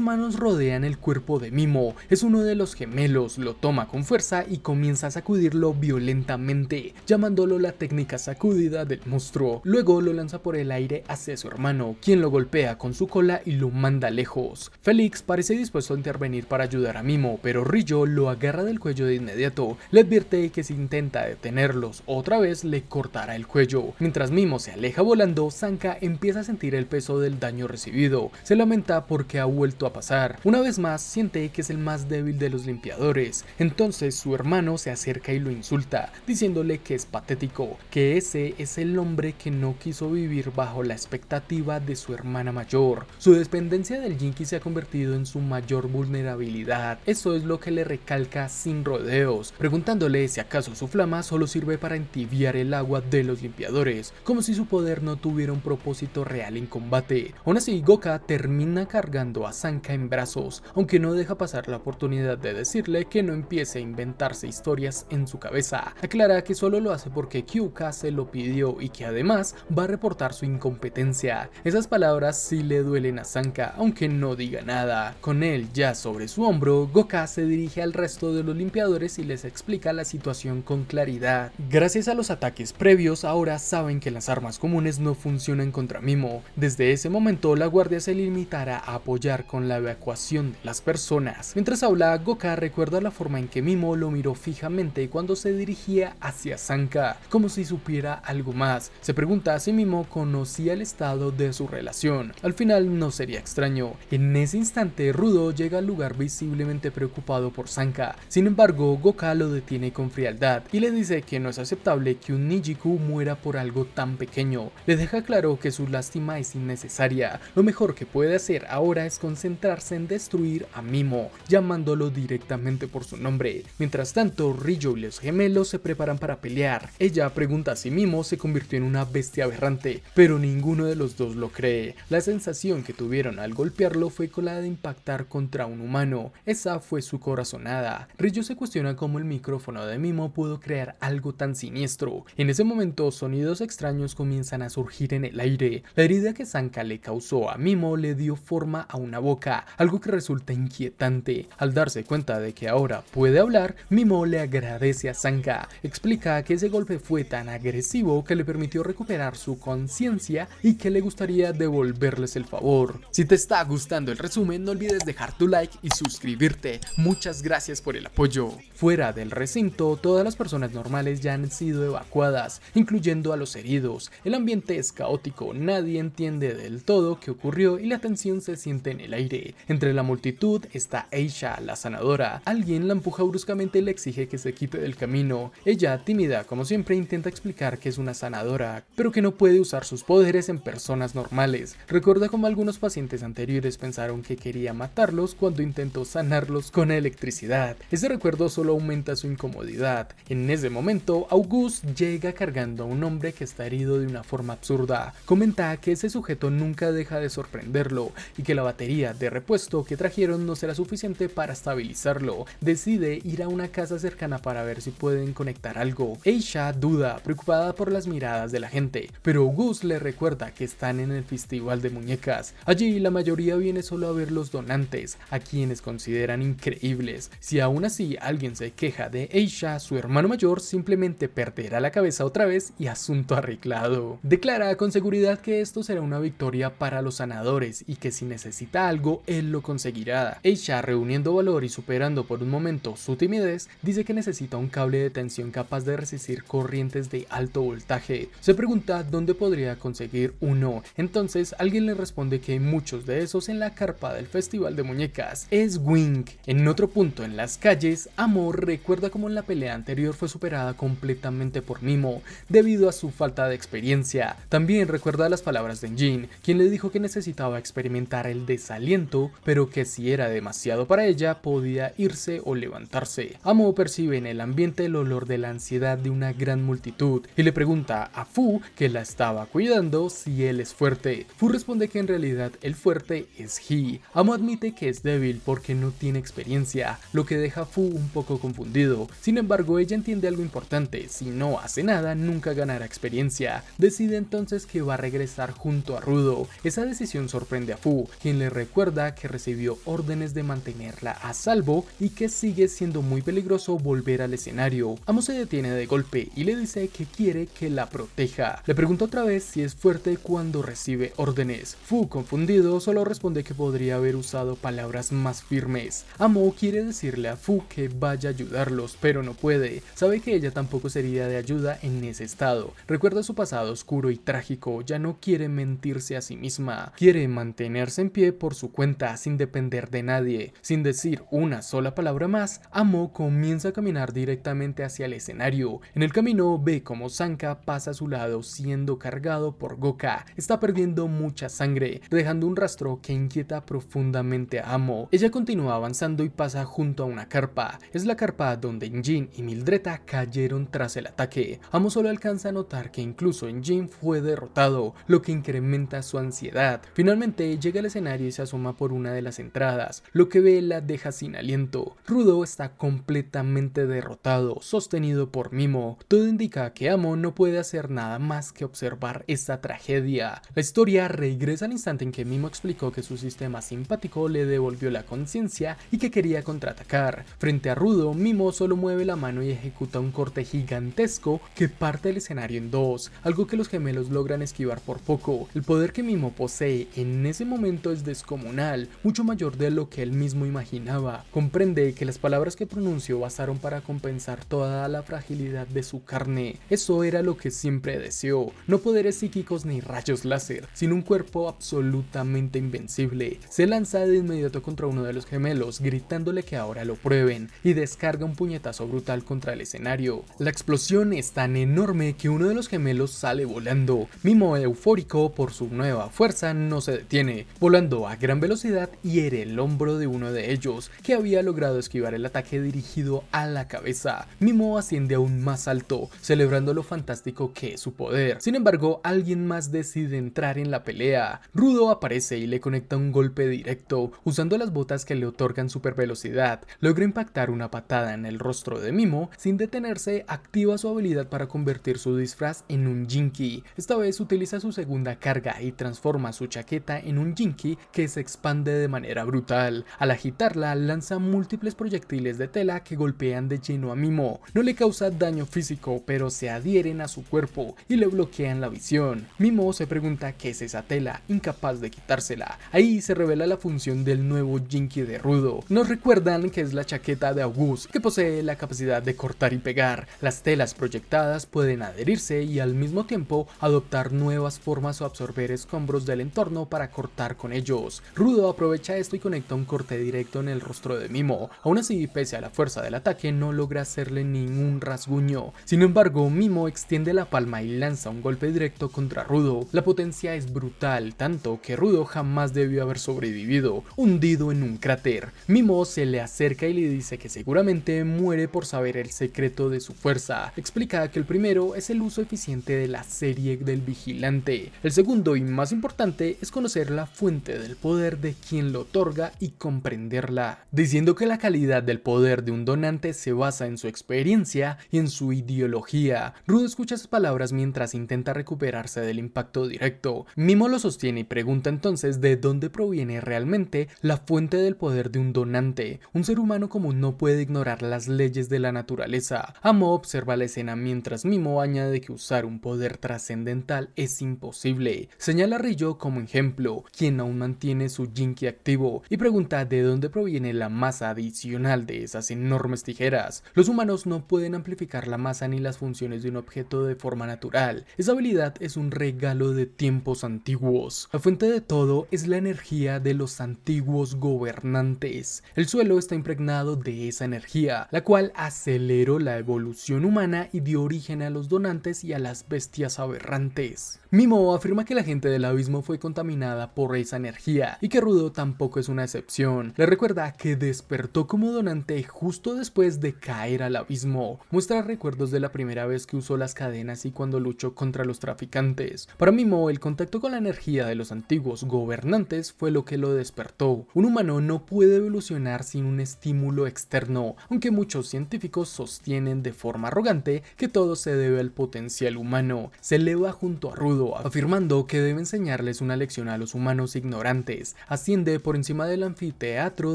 manos rodean el cuerpo de Mimo. Es uno de los gemelos, lo toma con fuerza y comienza a sacudirlo violentamente, llamándolo la técnica sacudida del monstruo. Luego lo lanza por el aire hacia su hermano, quien lo golpea con su cola y lo manda lejos. Félix parece dispuesto a intervenir para ayudar a Mimo, pero Rijo lo agarra del cuello de inmediato. Le advierte que si intenta detenerlos otra vez le cortará el cuello. Mientras Mimo se aleja volando, Sanka empieza a sentir el peso del daño recibido. Se lamenta porque ha vuelto a pasar. Una vez más siente que es el más débil de los limpiadores. Entonces su hermano se acerca y lo insulta, diciéndole que es patético, que ese es el hombre que no quiso vivir bajo la expectativa de su hermana mayor. Su dependencia del Jinki se ha convertido en su mayor vulnerabilidad. Eso es lo que le recalca sin rodeos, preguntándole si acaso su flama solo sirve para entibiar el agua de los limpiadores, como si su poder no tuviera un propósito real en combate. Aún así, Goka termina cargando a Sanka en brazos, aunque no deja pasar la oportunidad de decirle que no empiece a inventarse historias en su cabeza. Aclara que solo lo hace porque Kyuka se lo pidió y que además va a reportar su incompetencia. Esas palabras sí le duelen a Sanka, aunque no diga nada. Con él ya sobre su hombro, Goka se dirige al resto de los limpiadores y les explica la situación con claridad. Gracias a los ataques previos, ahora saben que las armas comunes no funcionan contra Mimo. Desde ese momento, la guardia se limitará a apoyar con la evacuación de las personas. Mientras habla, Goka recuerda la forma en que Mimo lo miró fijamente cuando se dirigía hacia Sanka, como si supiera algo más. Se pregunta si Mimo conocía el estado de su relación. Al final no sería extraño. En ese instante, Rudo llega al lugar visiblemente preocupado por Sanka. Sin embargo, Goka lo detiene con frialdad y le dice que no es aceptable que un Nijiku muera por algo tan pequeño. Le deja claro que su lástima es innecesaria. Lo mejor que puede hacer ahora es concentrarse en destruir a Mimo, llamándolo directamente por su nombre. Mientras tanto, Rijo y los gemelos se preparan para pelear. Ella pregunta si Mimo se convirtió en una bestia aberrante, pero ninguno de los dos lo cree. La sensación que tuvieron al golpearlo fue con la de impactar contra un humano. Esa fue su corazonada. Rijo se cuestiona cómo el micrófono de Mimo pudo crear algo tan siniestro. En ese momento, sonidos extraños comienzan a surgir en el aire. La herida que Sanka le causó a Mimo le dio forma a una boca, algo que resulta inquietante. Al darse cuenta de que ahora puede hablar, Mimo le agradece a Sanka. Explica que ese golpe fue tan agresivo que le permitió recuperar su conciencia y que le gustaría devolverles el favor. Si te está gustando el resumen, no olvides dejar tu like y suscribirte. Muchas gracias por el apoyo. Fuera del recinto, todas las personas normales ya han sido evacuadas, incluyendo a los heridos. El ambiente es caótico, nadie entiende del todo qué ocurrió y la tensión se siente en el aire. Entre la multitud está Aisha, la sanadora. Alguien la empuja bruscamente y le exige que se quite del camino. Ella, tímida como siempre, intenta explicar que es una sanadora, pero que no puede usar sus poderes en personas normales. Recuerda cómo algunos pacientes anteriores pensaron que quería matarlos cuando intentó sanarlos con electricidad. Ese recuerdo solo aumenta su incomodidad. En ese momento, Auguste llega cargando a un hombre que está herido de una forma absurda. Comenta que ese sujeto nunca deja de sorprenderlo y que la batería de repuesto que trajeron no será suficiente para estabilizarlo. Decide ir a una casa cercana para ver si pueden conectar algo. Aisha duda, preocupada por las miradas de la gente, pero Auguste le recuerda que están en el festival de muñecas. Allí la mayoría viene solo a ver los donantes, a quienes consideran increíbles. Si aún así alguien se queja de Aisha, su hermano mayor simplemente perderá la cabeza otra vez y asunto arreglado. Declara con seguridad que esto será una victoria para los sanadores y que si necesita algo, él lo conseguirá. Aisha, reuniendo valor y superando por un momento su timidez, dice que necesita un cable de tensión capaz de resistir corrientes de alto voltaje. Se pregunta dónde podría conseguir uno. Entonces alguien le responde que hay muchos de esos en la carpa del festival de muñecas. Es Wink. En otro punto en las calles, Amo recuerda cómo en la pelea anterior fue superada completamente por Mimo debido a su falta de experiencia. También recuerda las palabras de Jin, quien le dijo que necesitaba experimentar el desaliento, pero que si era demasiado para ella podía irse o levantarse. Amo percibe en el ambiente el olor de la ansiedad de una gran multitud y le pregunta a Fu, que la estaba cuidando, si él es fuerte. Fu responde que en realidad el fuerte es He. Amo admite que es débil porque no tiene experiencia, lo que deja a Fu un poco confundido. Sin embargo, ella entiende algo importante: si no hace nada, nunca ganará experiencia. Decide entonces que va a regresar junto a Rudo. Esa decisión sorprende a Fu, quien le recuerda que recibió órdenes de mantenerla a salvo y que sigue siendo muy peligroso volver al escenario. Amo se detiene de golpe y le dice que quiere que la proteja. Le pregunta otra vez si es fuerte cuando recibe órdenes. Fu, confundido, solo responde que podría haber usado palabras más firmes. Amo quiere decirle a Fu que vaya a ayudarlos, pero no puede. Sabe que ella tampoco sería de ayuda en ese estado. Recuerda su pasado oscuro y trágico, ya no quiere mentirse a sí misma. Quiere mantenerse en pie por su cuenta, sin depender de nadie. Sin decir una sola palabra más, Amo comienza a caminar directamente hacia el escenario. En el camino ve cómo Sanka pasa a su lado siendo cargado por Goka. Está perdiendo mucha sangre, dejando un rastro que inquieta profundamente a Amo. Ella continúa avanzando y pasa junto a una carpa. Es la carpa donde Jin y Mildreta cayeron tras el ataque. Amo solo alcanza a notar que incluso Jin fue derrotado, lo que incrementa su ansiedad. Finalmente llega al escenario y se asoma por una de las entradas. Lo que ve la deja sin aliento. Rudo está completamente derrotado, sostenido por Mimo. Todo indica que Amo no puede hacer nada más que observar esta tragedia. La historia regresa al instante en que Mimo explicó que su sistema simpático le devolvió la conciencia y que quería contraatacar. Frente a Rudo, Mimo solo mueve la mano y ejecuta un corte gigantesco que parte el escenario en dos, algo que los gemelos logran esquivar por poco. El poder que Mimo posee en ese momento es descomunal, mucho mayor de lo que él mismo imaginaba. Comprende que las palabras que pronunció bastaron para compensar toda la fragilidad de su carne. Eso era lo que siempre deseó: no poderes psíquicos ni rayos láser, sino un cuerpo absolutamente invencible. Se lanza de inmediato contra uno de los gemelos, gritándole que ahora lo prueben, y descarga un puñetazo brutal contra el escenario. La explosión es tan enorme que uno de los gemelos sale volando. Mimo, eufórico por su nueva fuerza, no se detiene, volando a gran velocidad hiere el hombro de uno de ellos, que había logrado esquivar el ataque dirigido a la cabeza. Mimo asciende aún más alto, celebrando lo fantástico que es su poder. Sin embargo, alguien más decide entrar en la pelea. Rudo aparece y le conecta un golpe directo. Usando las botas que le otorgan super velocidad, logra impactar una patada en el rostro de Mimo. Sin detenerse, activa su habilidad para convertir su disfraz en un Jinky. Esta vez utiliza su segunda carga y transforma su chaqueta en un Jinky que se expande de manera brutal. Al agitarla, lanza múltiples proyectiles de tela que golpean de lleno a Mimo. No le causa daño físico, pero se adhieren a su cuerpo y le bloquean la visión. Mimo se pregunta qué es esa tela, incapaz de quitársela. Ahí se revela la función del nuevo Jinky de Rudo. Nos recuerdan que es la chaqueta de Auguste, que posee la capacidad de cortar y pegar. Las telas proyectadas pueden adherirse y al mismo tiempo adoptar nuevas formas o absorber escombros del entorno para cortar con ellos. Rudo aprovecha esto y conecta un corte directo en el rostro de Mimo. Aún así, pese a la fuerza del ataque, no logra hacerle ningún rasguño. Sin embargo, Mimo extiende la palma y lanza un golpe directo contra Rudo. La potencia es brutal, tanto que Rudo jamás debió haber sobrevivido, hundido en un cráter. Mimo se le acerca explica y le dice que seguramente muere por saber el secreto de su fuerza. Explica que el primero es el uso eficiente de la serie del vigilante. El segundo y más importante es conocer la fuente del poder de quien lo otorga y comprenderla, diciendo que la calidad del poder de un donante se basa en su experiencia y en su ideología. Rudo escucha esas palabras mientras intenta recuperarse del impacto directo. Mimo lo sostiene y pregunta entonces de dónde proviene realmente la fuente del poder de un donante. Un ser humano común no puede ignorar las leyes de la naturaleza. Amo observa la escena mientras Mimo añade que usar un poder trascendental es imposible. Señala a Rillo como ejemplo, quien aún mantiene su Jinki activo, y pregunta de dónde proviene la masa adicional de esas enormes tijeras. Los humanos no pueden amplificar la masa ni las funciones de un objeto de forma natural. Esa habilidad es un regalo de tiempos antiguos. La fuente de todo es la energía de los antiguos gobernantes. El suelo está impregnado de esa energía, la cual aceleró la evolución humana y dio origen a los donantes y a las bestias aberrantes. Mimo afirma que la gente del abismo fue contaminada por esa energía y que Rudo tampoco es una excepción. Le recuerda que despertó como donante justo después de caer al abismo. Muestra recuerdos de la primera vez que usó las cadenas y cuando luchó contra los traficantes. Para Mimo, el contacto con la energía de los antiguos gobernantes fue lo que lo despertó. Un humano no puede evolucionar sin un estímulo externo, aunque muchos científicos sostienen de forma arrogante que todo se debe al potencial humano. Se eleva junto a Rudo, afirmando que debe enseñarles una lección a los humanos ignorantes. Asciende por encima del anfiteatro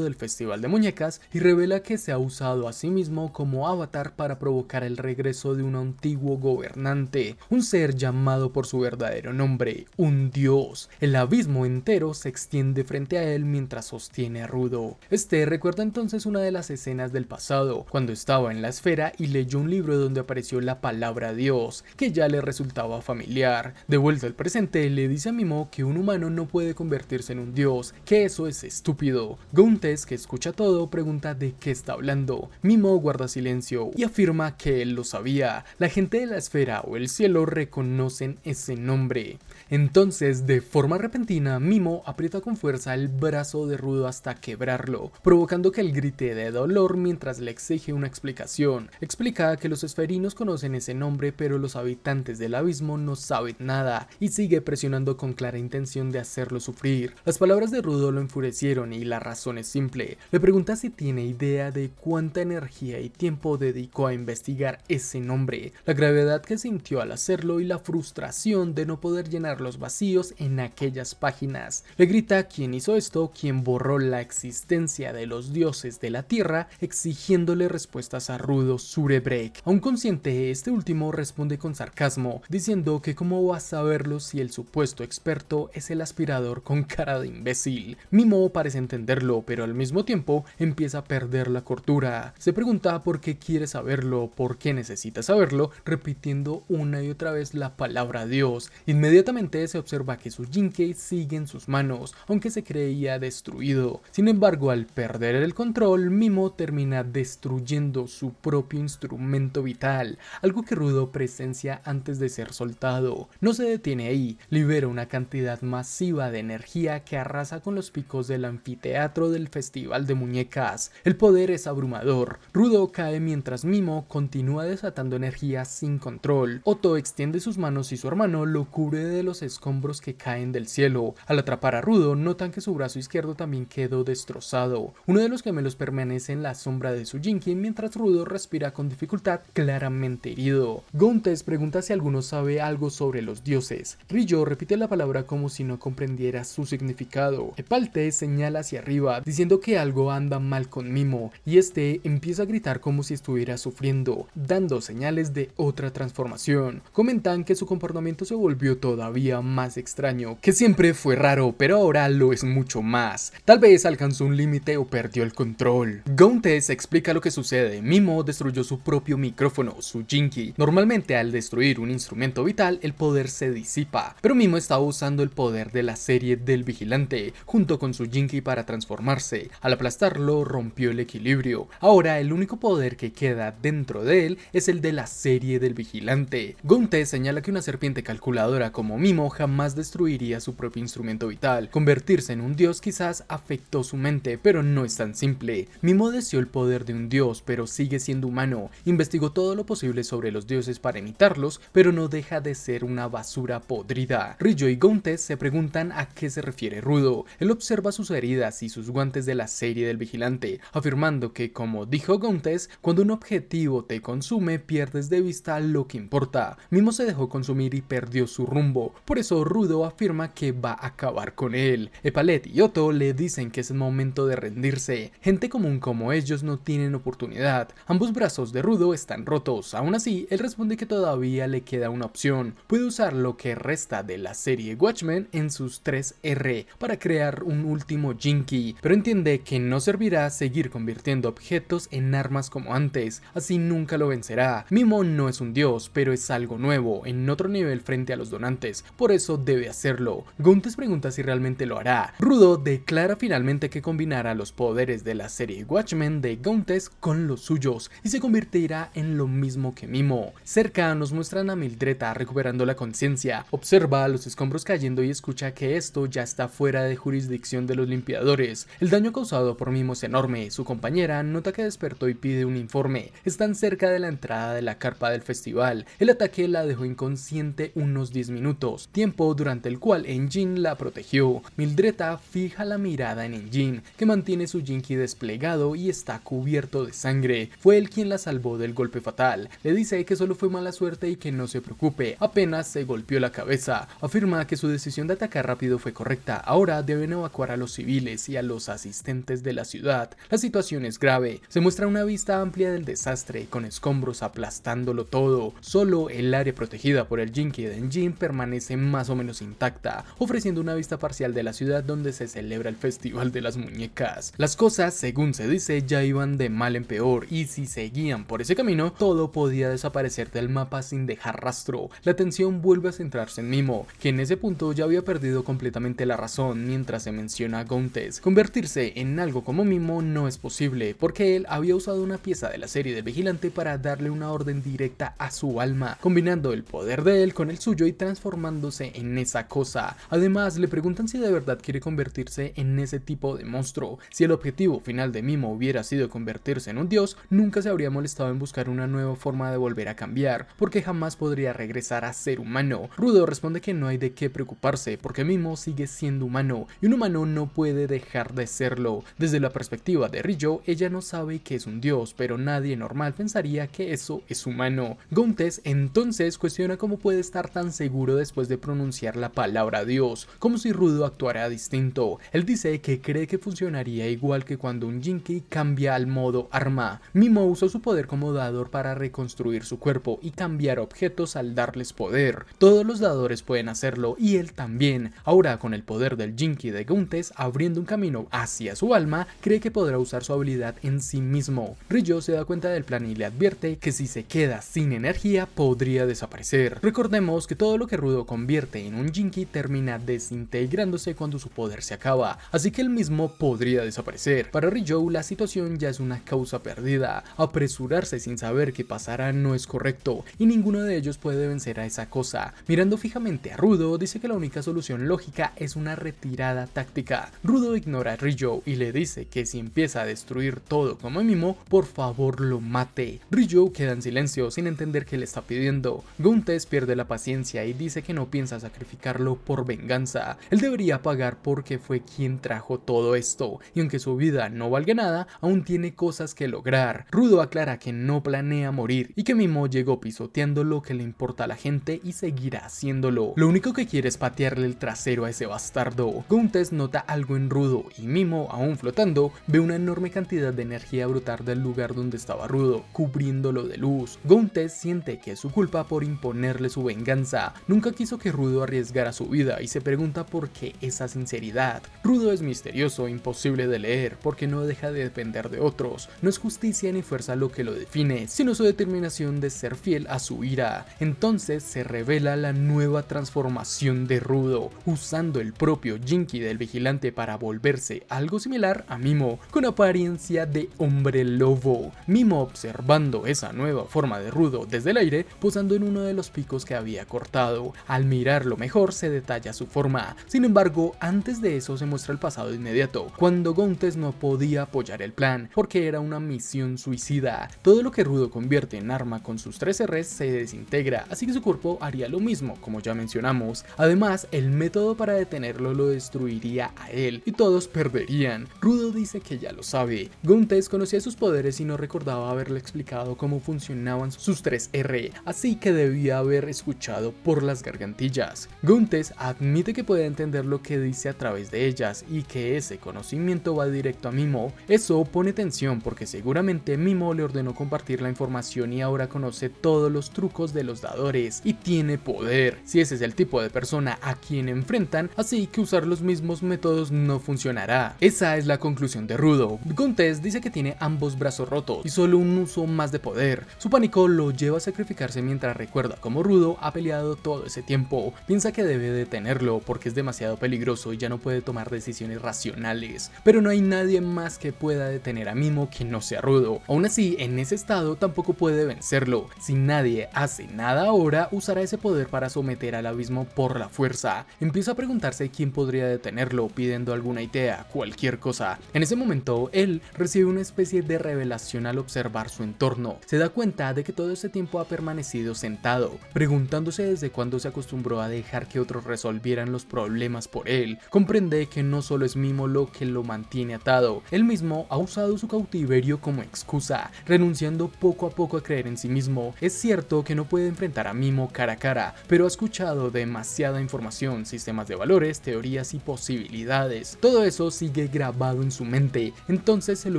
del Festival de Muñecas y revela que se ha usado a sí mismo como avatar para provocar el regreso de un antiguo gobernante, un ser llamado por su verdadero nombre, un dios. El abismo entero se extiende frente a él mientras sostiene a Rudo. Este recuerda entonces una de las escenas del pasado, cuando estaba en la esfera y leyó un libro donde apareció la palabra Dios, que ya le resultaba familiar. De vuelta al presente, le dice a Mimo que un humano no puede convertirse en un dios, que eso es estúpido. Gauntes, que escucha todo, pregunta de qué está hablando. Mimo guarda silencio y afirma que él lo sabía. La gente de la esfera o el cielo reconocen ese nombre. Entonces, de forma repentina, Mimo aprieta con fuerza el brazo de Rudo hasta quebrarlo, provocando que él grite de dolor mientras le exige una explicación. Explica que los esferinos conocen ese nombre, pero los habitantes del abismo no saben nada, y sigue presionando con clara intención de hacerlo sufrir. Las palabras de Rudo lo enfurecieron y la razón es simple. Le pregunta si tiene idea de cuánta energía y tiempo dedicó a investigar ese nombre, la gravedad que sintió al hacerlo y la frustración de no poder llenar los vacíos en aquellas páginas. Le grita quién hizo esto, quién borró la existencia de los dioses de la tierra, exigiéndole respuestas a Rudo Surebreak. Aún consciente, este último responde con sarcasmo, diciendo que cómo va a saberlo si el supuesto experto es el aspirador con cara de imbécil. Mimo parece entenderlo, pero al mismo tiempo empieza a perder la cordura. Se pregunta por qué quiere saberlo, por qué necesita saberlo, repitiendo una y otra vez la palabra Dios. Inmediatamente se observa que su Jinkei sigue en sus manos, aunque se creía destruido. Sin embargo, al perder el control, Mimo termina destruyendo su propio instrumento vital, algo que Rudo presencia antes de ser soltado. No se detiene ahí, libera una cantidad masiva de energía que arrasa con los picos del anfiteatro del Festival de Muñecas. El poder es abrumador. Rudo cae mientras Mimo continúa desatando energía sin control. Otto extiende sus manos y su hermano lo cubre de los escombros que caen del cielo. Al atrapar a Rudo, notan que su brazo izquierdo también quedó destrozado. Uno de los gemelos permanece en la sombra de su Jinki mientras Rudo respira con dificultad, claramente herido. Gauntes pregunta si alguno sabe algo sobre los dioses. Rillo repite la palabra como si no comprendiera su significado. Epalte señala hacia arriba, diciendo que algo anda mal con Mimo, y este empieza a gritar como si estuviera sufriendo, dando señales de otra transformación. Comentan que su comportamiento se volvió todavía más extraño, que siempre fue raro, pero ahora lo es mucho más. Tal vez alcanzó un límite o perdió el control. Gauntes explica lo que sucede. Mimo destruyó su propio micrófono, su Jinki. Normalmente, al destruir un instrumento vital, el poder se se disipa, pero Mimo estaba usando el poder de la serie del vigilante junto con su Jinky para transformarse. Al aplastarlo rompió el equilibrio. Ahora el único poder que queda dentro de él es el de la serie del vigilante. Gonte señala que una serpiente calculadora como Mimo jamás destruiría su propio instrumento vital. Convertirse en un dios quizás afectó su mente, pero no es tan simple. Mimo deseó el poder de un dios, pero sigue siendo humano. Investigó todo lo posible sobre los dioses para imitarlos, pero no deja de ser una basura podrida. Rijo y Gonte se preguntan a qué se refiere Rudo. Él observa sus heridas y sus guantes de la serie del vigilante, afirmando que, como dijo Gontes, cuando un objetivo te consume pierdes de vista lo que importa. Mimo se dejó consumir y perdió su rumbo, por eso Rudo afirma que va a acabar con él. Epalet y Otto le dicen que es el momento de rendirse. Gente común como ellos no tienen oportunidad. Ambos brazos de Rudo están rotos. Aún así, él responde que todavía le queda una opción. Puede usar lo que resta de la serie Watchmen en sus 3R para crear un último Jinky, pero entiende que no servirá seguir convirtiendo objetos en armas como antes, así nunca lo vencerá. Mimo no es un dios, pero es algo nuevo, en otro nivel frente a los donantes, por eso debe hacerlo. Gontes pregunta si realmente lo hará. Rudo declara finalmente que combinará los poderes de la serie Watchmen de Gontes con los suyos y se convertirá en lo mismo que Mimo. Cerca nos muestran a Mildreta recuperando la conciencia, observa los escombros cayendo y escucha que esto ya está fuera de jurisdicción de los limpiadores. El daño causado por Mimo es enorme. Su compañera nota que despertó y pide un informe. Están cerca de la entrada de la carpa del festival. El ataque la dejó inconsciente unos 10 minutos, tiempo durante el cual Engine la protegió. Mildreta fija la mirada en Engine, que mantiene su Jinky desplegado y está cubierto de sangre. Fue él quien la salvó del golpe fatal. Le dice que solo fue mala suerte y que no se preocupe, apenas se golpeó la cabeza. Afirma que su decisión de atacar rápido fue correcta. Ahora deben evacuar a los civiles y a los asistentes de la ciudad. La situación es grave. Se muestra una vista amplia del desastre, con escombros aplastándolo todo. Solo el área protegida por el Jinky de Engine permanece más o menos intacta, ofreciendo una vista parcial de la ciudad donde se celebra el Festival de las Muñecas. Las cosas, según se dice, ya iban de mal en peor, y si seguían por ese camino, todo podía desaparecer del mapa sin dejar rastro. La atención vuelve a centrarse en Mimo, que en ese punto ya había perdido completamente la razón mientras se menciona a Gontes. Convertirse en algo como Mimo no es posible, porque él había usado una pieza de la serie del vigilante para darle una orden directa a su alma, combinando el poder de él con el suyo y transformándose en esa cosa. Además, le preguntan si de verdad quiere convertirse en ese tipo de monstruo. Si el objetivo final de Mimo hubiera sido convertirse en un dios, nunca se habría molestado en buscar una nueva forma de volver a cambiar, porque jamás podría regresar a ser humano. Rudo responde que no hay de qué preocuparse, porque Mimo sigue siendo humano, y un humano no puede dejar de serlo. Desde la perspectiva de Rijo, ella no sabe que es un dios, pero nadie normal pensaría que eso es humano. Gontes entonces cuestiona cómo puede estar tan seguro después de pronunciar la palabra dios, como si Rudo actuara distinto. Él dice que cree que funcionaría igual que cuando un Jinky cambia al modo arma. Mimo usó su poder como dador para reconstruir su cuerpo y cambiar objetos al darles poder. Todos los dadores pueden hacerlo y él también. Ahora, con el poder del Jinky de Gontes abriendo un camino hacia su alma, cree que podrá usar su habilidad en sí mismo. Rijo se da cuenta del plan y le advierte que si se queda sin energía podría desaparecer. Recordemos que todo lo que Rudo convierte en un Jinky termina desintegrándose cuando su poder se acaba, así que él mismo podría desaparecer. Para Rijo la situación ya es una causa perdida. Apresurarse sin saber qué pasará no es correcto, y ninguno de ellos puede vencer a esa cosa. Mirando fijamente a Rudo, dice que la única solución lógica es una retirada táctica. Rudo ignora a Rijo y le dice que si empieza a destruir todo como Mimo, por favor lo mate. Rijo queda en silencio sin entender qué le está pidiendo. Gontes pierde la paciencia y dice que no piensa sacrificarlo por venganza. Él debería pagar porque fue quien trajo todo esto, y aunque su vida no valga nada, aún tiene cosas que lograr. Rudo aclara que no planea morir y que Mimo llegó pisoteando lo que le importa a la gente y seguirá haciéndolo. Lo único que quiere es patearle el trasero a ese bastardo. Gontes nota algo en Rudo y Mimo, aún flotando, ve una enorme cantidad de energía brotar del lugar donde estaba Rudo, cubriéndolo de luz. Gontes siente que es su culpa por imponerle su venganza. Nunca quiso que Rudo arriesgara su vida y se pregunta por qué esa sinceridad. Rudo es misterioso, imposible de leer, porque no deja de depender de otros. No es justicia ni fuerza lo que lo define, sino su determinación de ser fiel a su ira. Entonces se revela revela la nueva transformación de Rudo, usando el propio Jinky del vigilante para volverse algo similar a Mimo, con apariencia de hombre lobo. Mimo, observando esa nueva forma de Rudo desde el aire, posando en uno de los picos que había cortado. Al mirarlo mejor se detalla su forma. Sin embargo, antes de eso se muestra el pasado inmediato, cuando Gauntless no podía apoyar el plan, porque era una misión suicida. Todo lo que Rudo convierte en arma con sus 3 Rs se desintegra, así que su cuerpo haría lo mismo, como ya mencionamos. Además, el método para detenerlo lo destruiría a él, y todos perderían. Rudo dice que ya lo sabe. Gauntless conocía sus poderes y no recordaba haberle explicado cómo funcionaban sus 3 R, así que debía haber escuchado por las gargantillas. Gauntless admite que puede entender lo que dice a través de ellas y que ese conocimiento va directo a Mimo. Eso pone tensión porque seguramente Mimo le ordenó compartir la información y ahora conoce todos los trucos de los dadores y tiene poder. Si ese es el tipo de persona a quien enfrentan, así que usar los mismos métodos no funcionará. Esa es la conclusión de Rudo. Gauntless dice que tiene ambos brazos rotos y solo un uso más de poder. Su pánico lo lleva a sacrificarse mientras recuerda cómo Rudo ha peleado todo ese tiempo. Piensa que debe detenerlo porque es demasiado peligroso y ya no puede tomar decisiones racionales. Pero no hay nadie más que pueda detener a Mimo que no sea Rudo. Aún así, en ese estado tampoco puede vencerlo. Si nadie hace nada ahora, usará ese poder para someter al abismo por la fuerza. Empieza a preguntarse quién podría detenerlo, pidiendo alguna idea, cualquier cosa. En ese momento, él recibe una especie de revelación al observar su entorno. Se da cuenta de que todo ese tiempo ha permanecido sentado, preguntándose desde cuándo se acostumbró a dejar que otros resolvieran los problemas por él. Comprende que no solo es Mimo lo que lo mantiene atado, él mismo ha usado su cautiverio como excusa, renunciando poco a poco a creer en sí mismo. Es cierto que no puede enfrentar a Mimo cara a cara, pero ha escuchado demasiada información, sistemas de valores, teorías y posibilidades. Todo eso sigue grabado en su mente. Entonces se le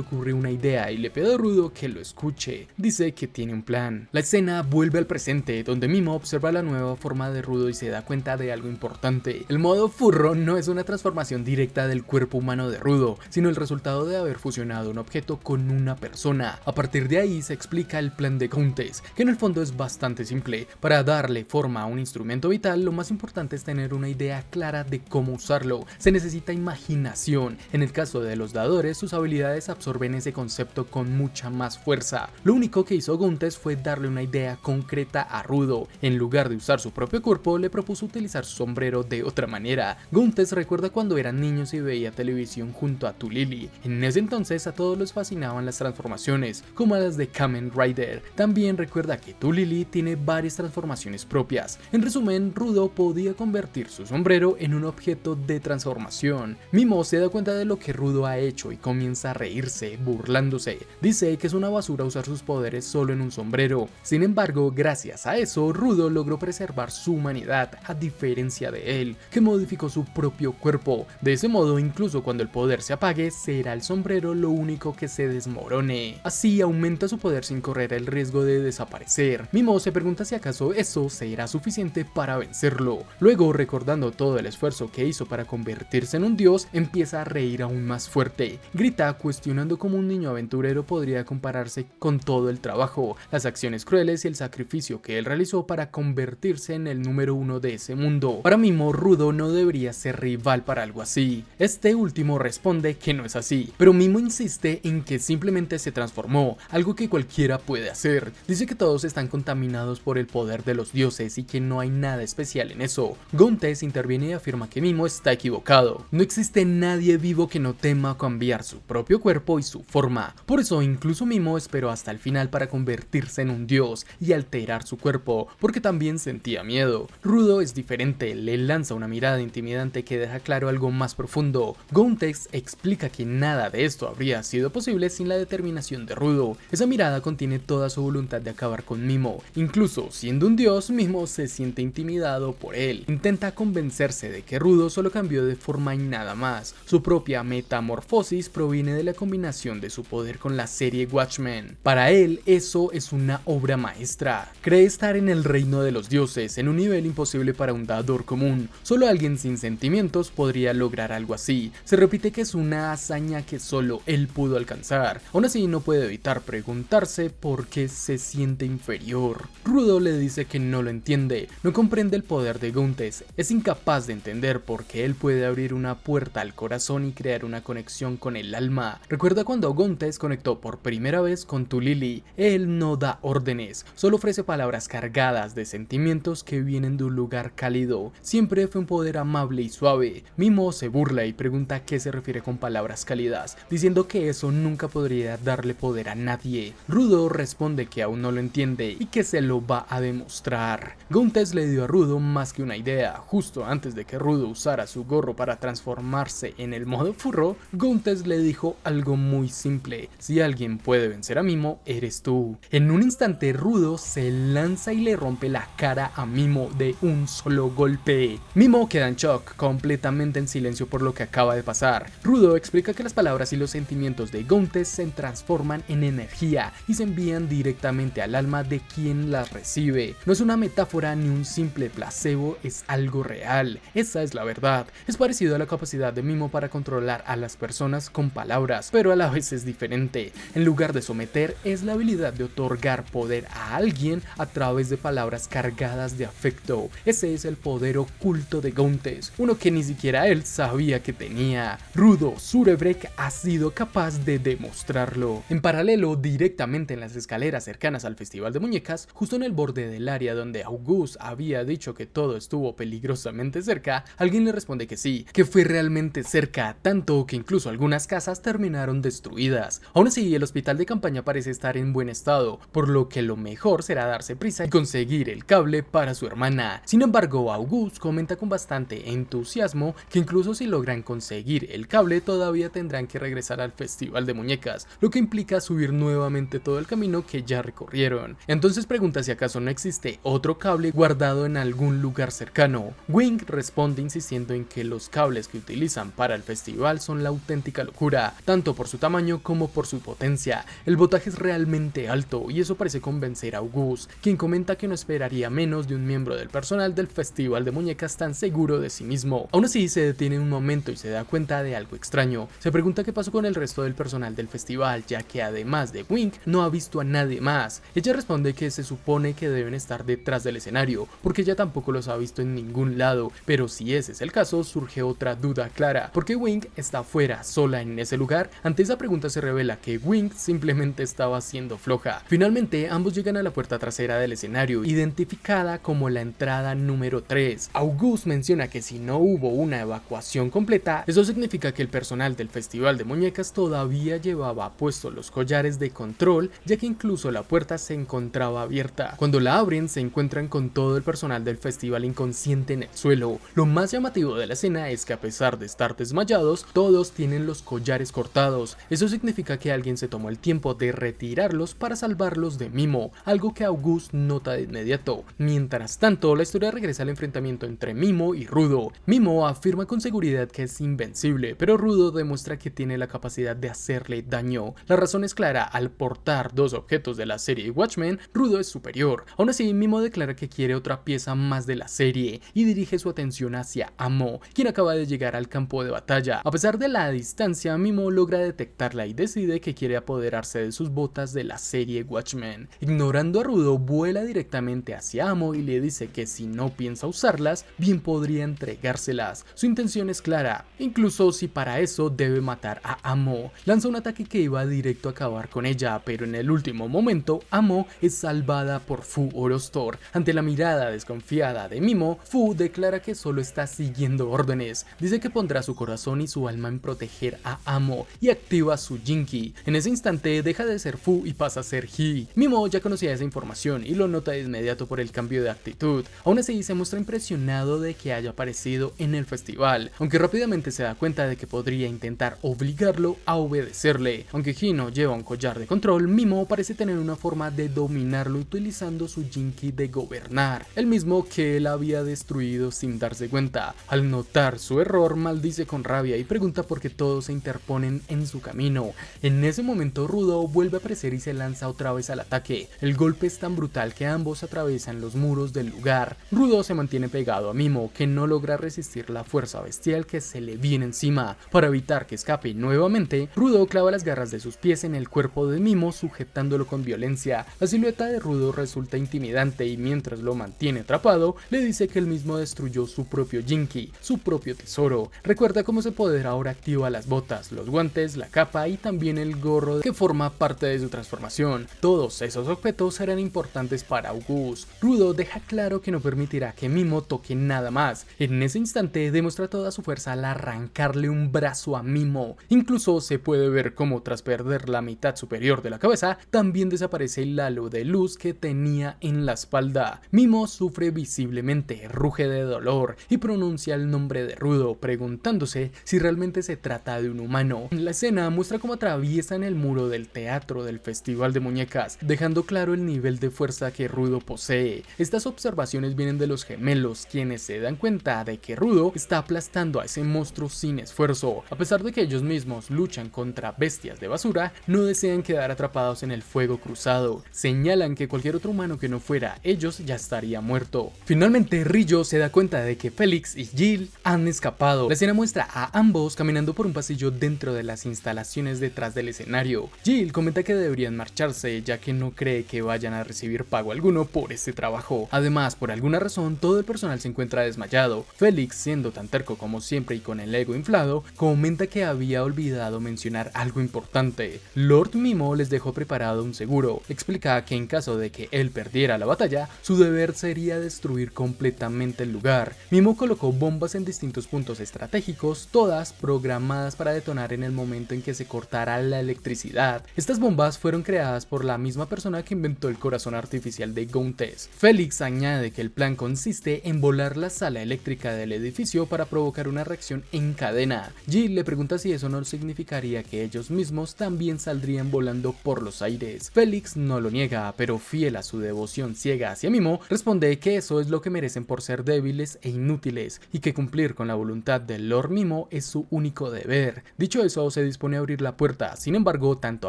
ocurre una idea y le pide a Rudo que lo escuche. Dice que tiene un plan. La escena vuelve al presente, donde Mimo observa la nueva forma de Rudo y se da cuenta de algo importante. El modo furro no es una transformación directa del cuerpo humano de Rudo, sino el resultado de haber fusionado un objeto con una persona. A partir de ahí se explica el plan de Gauntless, que en el fondo es bastante simple. Para darle forma a un instrumento vital, lo más importante es tener una idea clara de cómo usarlo. Se necesita imaginación. En el caso de los dadores, sus habilidades absorben ese concepto con mucha más fuerza. Lo único que hizo Gauntless fue darle una idea concreta a Rudo. En lugar de usar su propio cuerpo, le propuso utilizar su sombrero de otra manera. Gauntless recuerda cuando eran niños y veía televisión junto a Tulili. En ese entonces a todos les fascinaban las transformaciones, como las de Kamen Rider. También recuerda que Tulili tiene varias transformaciones propias. En resumen, Rudo podía convertir su sombrero en un objeto de transformación. Mimo se da cuenta de lo que Rudo ha hecho y comienza a reírse, burlándose. Dice que es una basura usar sus poderes solo en un sombrero. Sin embargo, gracias a eso, Rudo logró preservar su humanidad, a diferencia de él, que modificó su propio cuerpo. De ese modo, incluso cuando el poder se apague, será el sombrero lo único que se desmorone. Así aumenta su poder sin correr el riesgo de desaparecer. Mimo se pregunta si acaso eso será suficiente para vencerlo. Luego, recordando todo el esfuerzo que hizo para convertirse en un dios, empieza a reír aún más fuerte. Grita cuestionando cómo un niño aventurero podría compararse con todo el trabajo, las acciones crueles y el sacrificio que él realizó para convertirse en el número 1 de ese mundo. Para Mimo, Rudo no debería ser rival para algo así. Este último responde que no es así, pero Mimo insiste en que simplemente se transformó, algo que cualquiera puede hacer. Dice que todos están contaminados por el poder de los dioses y que no hay nada especial en eso. Gauntless interviene y afirma que Mimo está equivocado. No existe nadie vivo que no tema cambiar su propio cuerpo y su forma. Por eso incluso Mimo esperó hasta el final para convertirse en un dios y alterar su cuerpo, porque también sentía miedo. Rudo es diferente, le lanza una mirada intimidante que deja claro algo más profundo. Gauntless explica que nada de esto habría sido posible sin la determinación de Rudo. Esa mirada contiene toda su voluntad de acabar con Mimo. Incluso siendo un dios, Mimo se siente intimidado por él. Intenta convencerse de que Rudo solo cambió de forma y nada más. Su propia metamorfosis proviene de la combinación de su poder con la serie Watchmen. Para él, eso es una obra maestra. Cree estar en el reino de los dioses, en un nivel imposible para un dador común. Solo alguien sin sentimientos podría lograr algo así. Se repite que es una hazaña que solo él pudo alcanzar. Aún así, no puede evitar preguntarse por qué se siente inferior. Rudo le dice que no lo entiende entiende, no comprende el poder de Gauntless, es incapaz de entender por qué él puede abrir una puerta al corazón y crear una conexión con el alma. Recuerda cuando Gauntless conectó por primera vez con tu Lily. Él no da órdenes, solo ofrece palabras cargadas de sentimientos que vienen de un lugar cálido. Siempre fue un poder amable y suave. Mimo se burla y pregunta a qué se refiere con palabras cálidas, diciendo que eso nunca podría darle poder a nadie. Rudo responde que aún no lo entiende y que se lo va a demostrar. Gauntless le dio a Rudo más que una idea. Justo antes de que Rudo usara su gorro para transformarse en el modo furro, Gauntless le dijo algo muy simple: si alguien puede vencer a Mimo, eres tú. En un instante Rudo se lanza y le rompe la cara a Mimo de un solo golpe. Mimo queda en shock, completamente en silencio por lo que acaba de pasar. Rudo explica que las palabras y los sentimientos de Gauntless se transforman en energía y se envían directamente al alma de quien las recibe. No es una metáfora ni un simple placebo, es algo real. Esa es la verdad. Es parecido a la capacidad de Mimo para controlar a las personas con palabras, pero a la vez es diferente. En lugar de someter, es la habilidad de otorgar poder a alguien a través de palabras cargadas de afecto. Ese es el poder oculto de Gauntless, uno que ni siquiera él sabía que tenía. Rudo Surebrek ha sido capaz de demostrarlo. En paralelo, directamente en las escaleras cercanas al Festival de Muñecas, justo en el borde del área donde August había dicho que todo estuvo peligrosamente cerca, alguien le responde que sí, que fue realmente cerca, tanto que incluso algunas casas terminaron destruidas. Aún así, el hospital de campaña parece estar en buen estado, por lo que lo mejor será darse prisa y conseguir el cable para su hermana. Sin embargo, August comenta con bastante entusiasmo que incluso si logran conseguir el cable, todavía tendrán que regresar al Festival de Muñecas, lo que implica subir nuevamente todo el camino que ya recorrieron. Entonces pregunta si acaso no existe otro cable guardado en algún lugar cercano. Wing responde insistiendo en que los cables que utilizan para el festival son la auténtica locura, tanto por su tamaño como por su potencia. El voltaje es realmente alto y eso parece convencer a August, quien comenta que no esperaría menos de un miembro del personal del Festival de Muñecas tan seguro de sí mismo. Aún así se detiene un momento y se da cuenta de algo extraño. Se pregunta qué pasó con el resto del personal del festival, ya que además de Wing no ha visto a nadie más. Ella responde que se supone que deben estar detrás del escenario, porque ella tampoco los ha visto en ningún lado, pero si ese es el caso, surge otra duda clara: ¿por qué Wing está afuera, sola en ese lugar? Ante esa pregunta se revela que Wing simplemente estaba siendo floja. Finalmente, ambos llegan a la puerta trasera del escenario, identificada como la entrada número 3. August menciona que si no hubo una evacuación completa, eso significa que el personal del Festival de Muñecas todavía llevaba puestos los collares de control, ya que incluso la puerta se encontraba abierta. Cuando la abren, se encuentran con todo el personal del festival inconsciente en el suelo. Lo más llamativo de la escena es que a pesar de estar desmayados, todos tienen los collares cortados. Eso significa que alguien se tomó el tiempo de retirarlos para salvarlos de Mimo, algo que August nota de inmediato. Mientras tanto, la historia regresa al enfrentamiento entre Mimo y Rudo. Mimo afirma con seguridad que es invencible, pero Rudo demuestra que tiene la capacidad de hacerle daño. La razón es clara: al portar dos objetos de la serie Watchmen, Rudo es superior. Aún así, Mimo declara que quiere otra pieza más de la serie y dirige su atención hacia Amo, quien acaba de llegar al campo de batalla. A pesar de la distancia, Mimo logra detectarla y decide que quiere apoderarse de sus botas de la serie Watchmen. Ignorando a Rudo, vuela directamente hacia Amo y le dice que si no piensa usarlas, bien podría entregárselas. Su intención es clara, incluso si para eso debe matar a Amo. Lanza un ataque que iba directo a acabar con ella, pero en el último momento, Amo es salvada por Fu Orostor. Ante la mirada desconfiada de Mimo, Fu declara que solo está siguiendo órdenes. Dice que pondrá su corazón y su alma en proteger a Amo y activa su Jinki. En ese instante deja de ser Fu y pasa a ser He. Mimo ya conocía esa información y lo nota de inmediato por el cambio de actitud. Aún así se muestra impresionado de que haya aparecido en el festival, aunque rápidamente se da cuenta de que podría intentar obligarlo a obedecerle. Aunque He no lleva un collar de control, Mimo parece tener una forma de dominarlo utilizando su Jinki de gobernar, el mismo que él había destruido sin darse cuenta. Al notar su error, maldice con rabia y pregunta por qué todos se interponen en su camino. En ese momento, Rudo vuelve a aparecer y se lanza otra vez al ataque. El golpe es tan brutal que ambos atraviesan los muros del lugar. Rudo se mantiene pegado a Mimo, que no logra resistir la fuerza bestial que se le viene encima. Para evitar que escape nuevamente, Rudo clava las garras de sus pies en el cuerpo de Mimo, sujetándolo con violencia. La silueta de Rudo resulta intimidante y mientras mientras lo mantiene atrapado, le dice que él mismo destruyó su propio Jinky, su propio tesoro. Recuerda cómo ese poder ahora activa las botas, los guantes, la capa y también el gorro que forma parte de su transformación. Todos esos objetos serán importantes para August. Rudo deja claro que no permitirá que Mimo toque nada más. En ese instante demuestra toda su fuerza al arrancarle un brazo a Mimo. Incluso se puede ver cómo tras perder la mitad superior de la cabeza, también desaparece el halo de luz que tenía en la espalda. Mimo sufre visiblemente, ruge de dolor y pronuncia el nombre de Rudo, preguntándose si realmente se trata de un humano. La escena muestra cómo atraviesan el muro del teatro del Festival de Muñecas, dejando claro el nivel de fuerza que Rudo posee. Estas observaciones vienen de los gemelos, quienes se dan cuenta de que Rudo está aplastando a ese monstruo sin esfuerzo. A pesar de que ellos mismos luchan contra bestias de basura, no desean quedar atrapados en el fuego cruzado. Señalan que cualquier otro humano que no fuera ellos ya estaría muerto. Finalmente, Rillo se da cuenta de que Felix y Jill han escapado. La escena muestra a ambos caminando por un pasillo dentro de las instalaciones detrás del escenario. Jill comenta que deberían marcharse, ya que no cree que vayan a recibir pago alguno por este trabajo. Además, por alguna razón, todo el personal se encuentra desmayado. Felix, siendo tan terco como siempre y con el ego inflado, comenta que había olvidado mencionar algo importante. Lord Mimo les dejó preparado un seguro. Explica que en caso de que él perdiera la batalla, su deber sería destruir completamente el lugar. Mimo colocó bombas en distintos puntos estratégicos, todas programadas para detonar en el momento en que se cortara la electricidad. Estas bombas fueron creadas por la misma persona que inventó el corazón artificial de Gauntes. Felix añade que el plan consiste en volar la sala eléctrica del edificio para provocar una reacción en cadena. Jill le pregunta si eso no significaría que ellos mismos también saldrían volando por los aires. Felix no lo niega, pero fiel a su devoción ciega hacia Mimo, responde que eso es lo que merecen por ser débiles e inútiles, y que cumplir con la voluntad del Lord Mimo es su único deber. Dicho eso, se dispone a abrir la puerta. Sin embargo, tanto